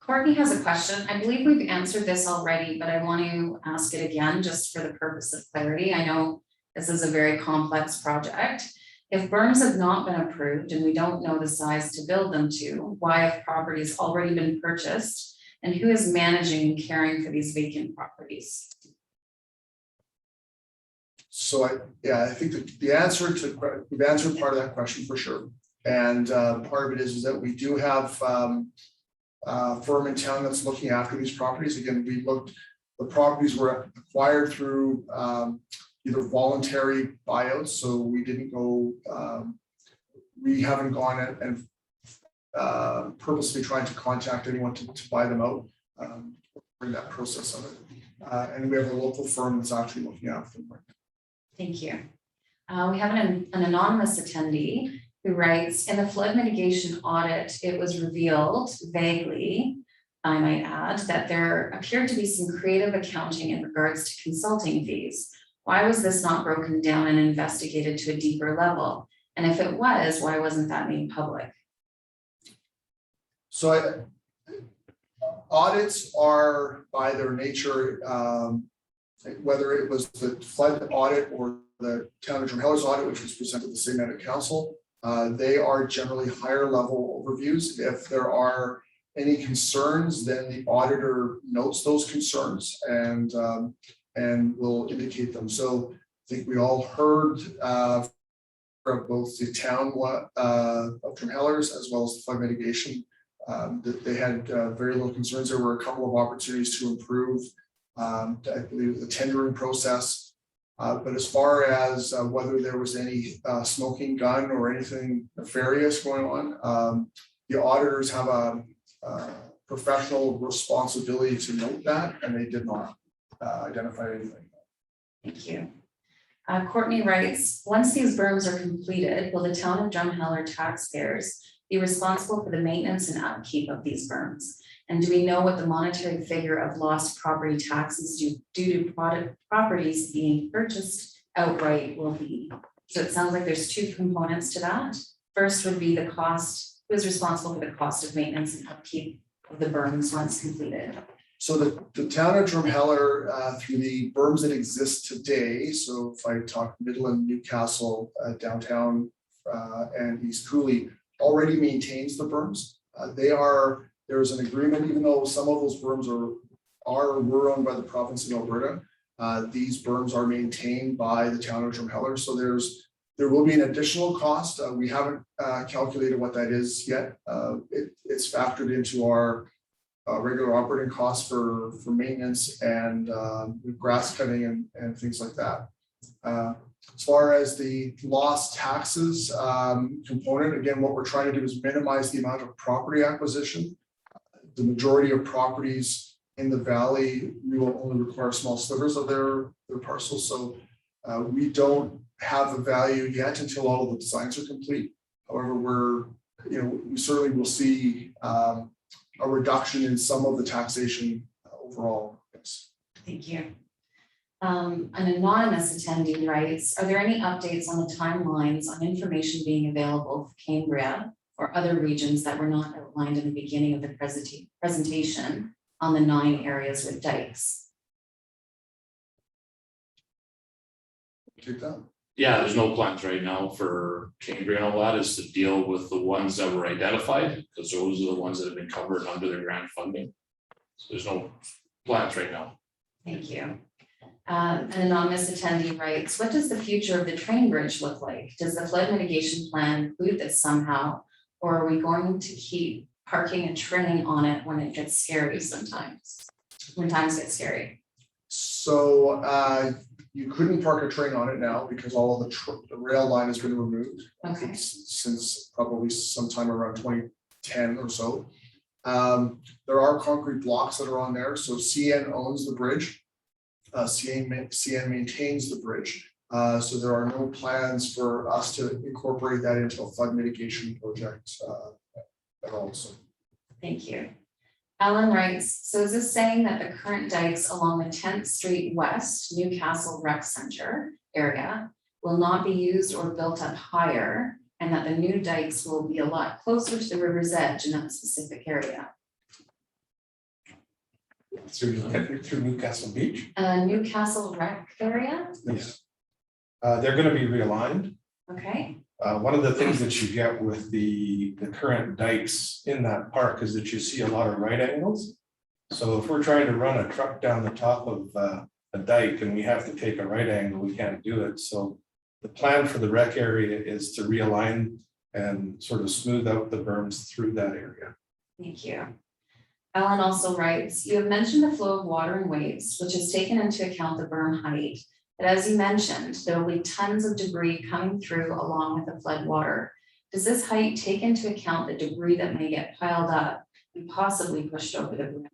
Courtney has a question. I believe we've answered this already, but I want to ask it again just for the purpose of clarity. I know this is a very complex project. If berms have not been approved and we don't know the size to build them to, why have properties already been purchased? And who is managing and caring for these vacant properties? So I think that the answer to, we've answered part of that question for sure. And part of it is that we do have a firm in town that's looking after these properties. Again, the properties were acquired through either voluntary buyouts, so we didn't go, we haven't gone and purposely trying to contact anyone to buy them out, during that process of it. And we have a local firm that's actually looking after them. Thank you. We have an anonymous attendee who writes, in the flood mitigation audit, it was revealed vaguely, I might add, that there appeared to be some creative accounting in regards to consulting fees. Why was this not broken down and investigated to a deeper level? And if it was, why wasn't that made public? So audits are by their nature, whether it was the flood audit or the town of Drumheller's audit, which was presented to the City Manager Council, they are generally higher level overviews. If there are any concerns, then the auditor notes those concerns and will indicate them. So I think we all heard from both the town of Drumheller's as well as the flood mitigation that they had very little concerns. There were a couple of opportunities to improve, I believe, the tendering process. But as far as whether there was any smoking gun or anything nefarious going on, the auditors have a professional responsibility to note that, and they did not identify anything. Thank you. Courtney writes, once these berms are completed, will the town of Drumheller taxpayers be responsible for the maintenance and upkeep of these berms? And do we know what the monetary figure of lost property taxes due to properties being purchased outright will be? So it sounds like there's two components to that. First would be the cost, who is responsible for the cost of maintenance and upkeep of the berms once completed? So the town of Drumheller, through the berms that exist today, so if I talk Midland, Newcastle, downtown, and East Cooley, already maintains the berms. There's an agreement, even though some of those berms were owned by the province of Alberta. These berms are maintained by the town of Drumheller. So there will be an additional cost. We haven't calculated what that is yet. It's factored into our regular operating costs for maintenance and grass cutting and things like that. As far as the lost taxes component, again, what we're trying to do is minimize the amount of property acquisition. The majority of properties in the valley, we will only require small slivers of their parcels. So we don't have a value yet until all of the designs are complete. However, we certainly will see a reduction in some of the taxation overall. Yes. Thank you. An anonymous attendee writes, are there any updates on the timelines on information being available for Cambria or other regions that were not outlined in the beginning of the presentation on the 9 areas with dikes? Take that. Yeah, there's no plans right now for Cambria and all that, is to deal with the ones that were identified, because those are the ones that have been covered under the grant funding. So there's no plans right now. Thank you. An anonymous attendee writes, what does the future of the train bridge look like? Does the flood mitigation plan include this somehow? Or are we going to keep parking a train on it when it gets scary sometimes? When times get scary? So you couldn't park a train on it now because all of the rail line has been removed. Okay. Since probably sometime around 2010 or so. There are concrete blocks that are on there. So CN owns the bridge. CN maintains the bridge. So there are no plans for us to incorporate that into a flood mitigation project at all. So. Thank you. Alan writes, so is this saying that the current dikes along the 10th Street West, Newcastle Rec Center area will not be used or built up higher, and that the new dikes will be a lot closer to the river's edge in that specific area? through Newcastle Beach. Newcastle rec area, Yes. They're gonna be realigned. okay, One of the things that you get with the current dikes in that park is that you see a lot of right angles. So if we're trying to run a truck down the top of a dike and we have to take a right angle, we can't do it. So the plan for the rec area is to realign and sort of smooth out the berms through that area. thank you. Alan also writes, you have mentioned the flow of water and waves, which has taken into account the berm height. But as you mentioned, there will be tons of debris coming through along with the flood water. Does this height take into account the debris that may get piled up and possibly pushed over the brim?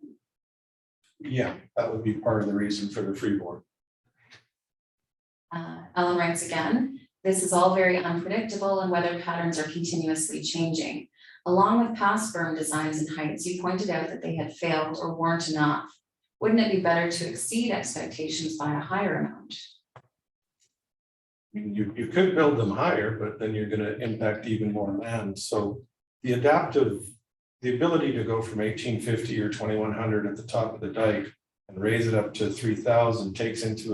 Yeah, that would be part of the reason for the freeboard. Alan writes again, this is all very unpredictable and weather patterns are continuously changing. Along with past berm designs and heights, you pointed out that they had failed or weren't enough. Wouldn't it be better to exceed expectations by a higher amount? I mean, you could build them higher, but then you're gonna impact even more land. So the ability to go from 1850 or 2100 at the top of the dike and raise it up to 3000 takes into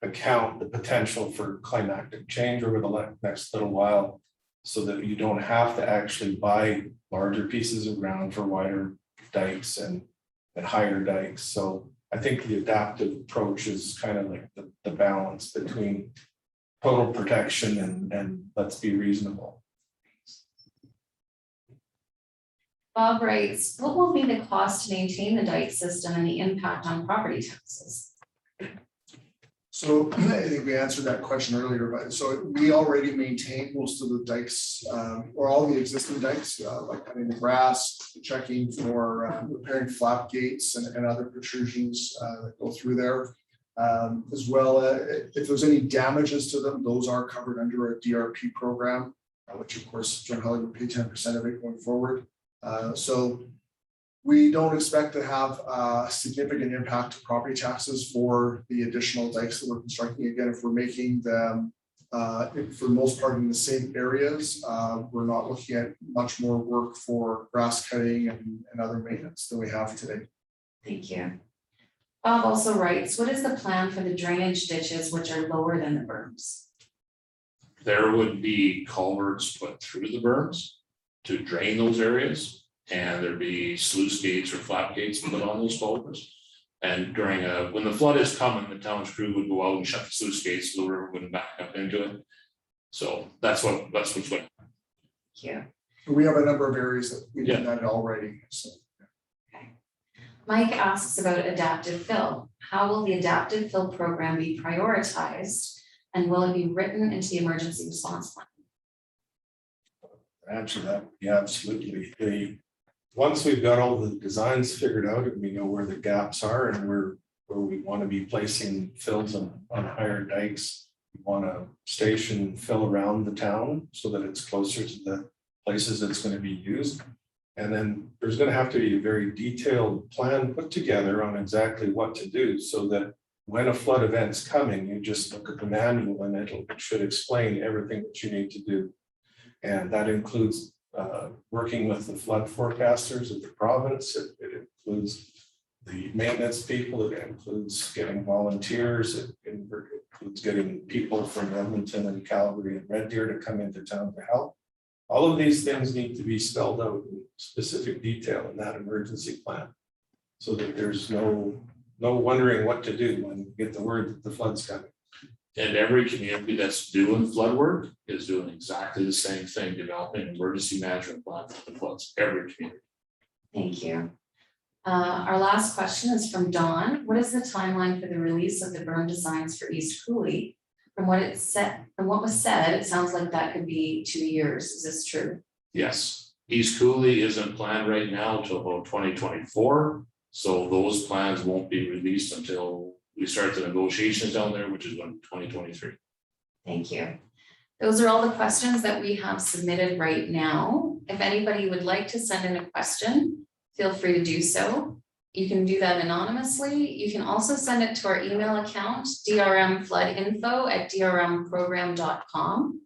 account the potential for climatic change over the next little while, so that you don't have to actually buy larger pieces of ground for wider dikes and higher dikes. So I think the adaptive approach is kind of like the balance between total protection and let's be reasonable. Bob writes, what will be the cost to maintain the dike system and the impact on property taxes? So I think we answered that question earlier, but so we already maintain most of the dikes, or all the existing dikes, like cutting the grass, checking for repairing flap gates and other protrusions that go through there. As well, if there's any damages to them, those are covered under a DRP program, which of course Drumheller would pay 10% of it going forward. So we don't expect to have a significant impact to property taxes for the additional dikes that we're constructing. Again, if we're making them for the most part in the same areas, we're not looking at much more work for grass cutting and other maintenance than we have today. Thank you. Bob also writes, what is the plan for the drainage ditches which are lower than the berms? There would be culverts put through the berms to drain those areas. And there'd be sluice gates or flap gates put on those culverts. And during when the flood is coming, the town's crew would go out and shut the sluice gates so the river wouldn't back up into it. So that's what's going. Yeah. We have a number of areas that we did that already. So. Okay. Mike asks about adaptive fill. How will the adaptive fill program be prioritized, and will it be written into the emergency response plan? Answer that, yeah, absolutely. Once we've got all the designs figured out and we know where the gaps are and where we want to be placing fills on higher dikes, we want to station fill around the town so that it's closer to the places it's going to be used. And then there's going to have to be a very detailed plan put together on exactly what to do, so that when a flood event's coming, you just look at the manual and it should explain everything that you need to do. And that includes working with the flood forecasters of the province. It includes the maintenance people. It includes getting volunteers. It includes getting people from Edmonton and Calgary and Red Deer to come into town to help. All of these things need to be spelled out in specific detail in that emergency plan, so that there's no wondering what to do when you get the word that the flood's coming. And every community that's doing flood work is doing exactly the same thing, developing an emergency management plan for the floods, every community. Thank you. Our last question is from Dawn. What is the timeline for the release of the berm designs for East Cooley? From what was said, it sounds like that could be 2 years. Is this true? Yes, East Cooley isn't planned right now till about 2024. So those plans won't be released until we start the negotiations down there, which is when 2023. Thank you. Those are all the questions that we have submitted right now. If anybody would like to send in a question, feel free to do so. You can do that anonymously. You can also send it to our email account, drmfloodinfo@drmprogram.com.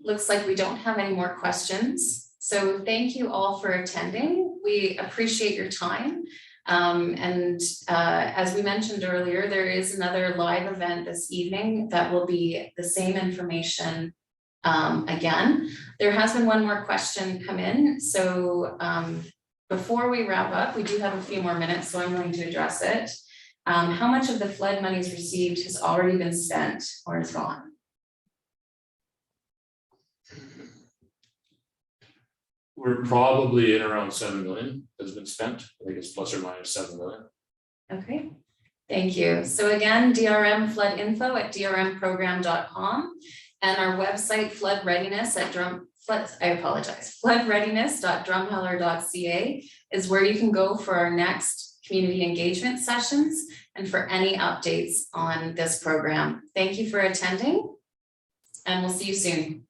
Looks like we don't have any more questions. So thank you all for attending. We appreciate your time. As we mentioned earlier, there is another live event this evening that will be the same information again. There has been one more question come in, so before we wrap up, we do have a few more minutes, so I'm going to address it. How much of the flood monies received has already been spent or is gone? We're probably in around 7 million has been spent. I think it's plus or minus 7 million. Okay, thank you. So again, DRM flood info at drmprogram.com and our website flood readiness at floodreadiness.drumheller.ca is where you can go for our next community engagement sessions and for any updates on this program. Thank you for attending and we'll see you soon.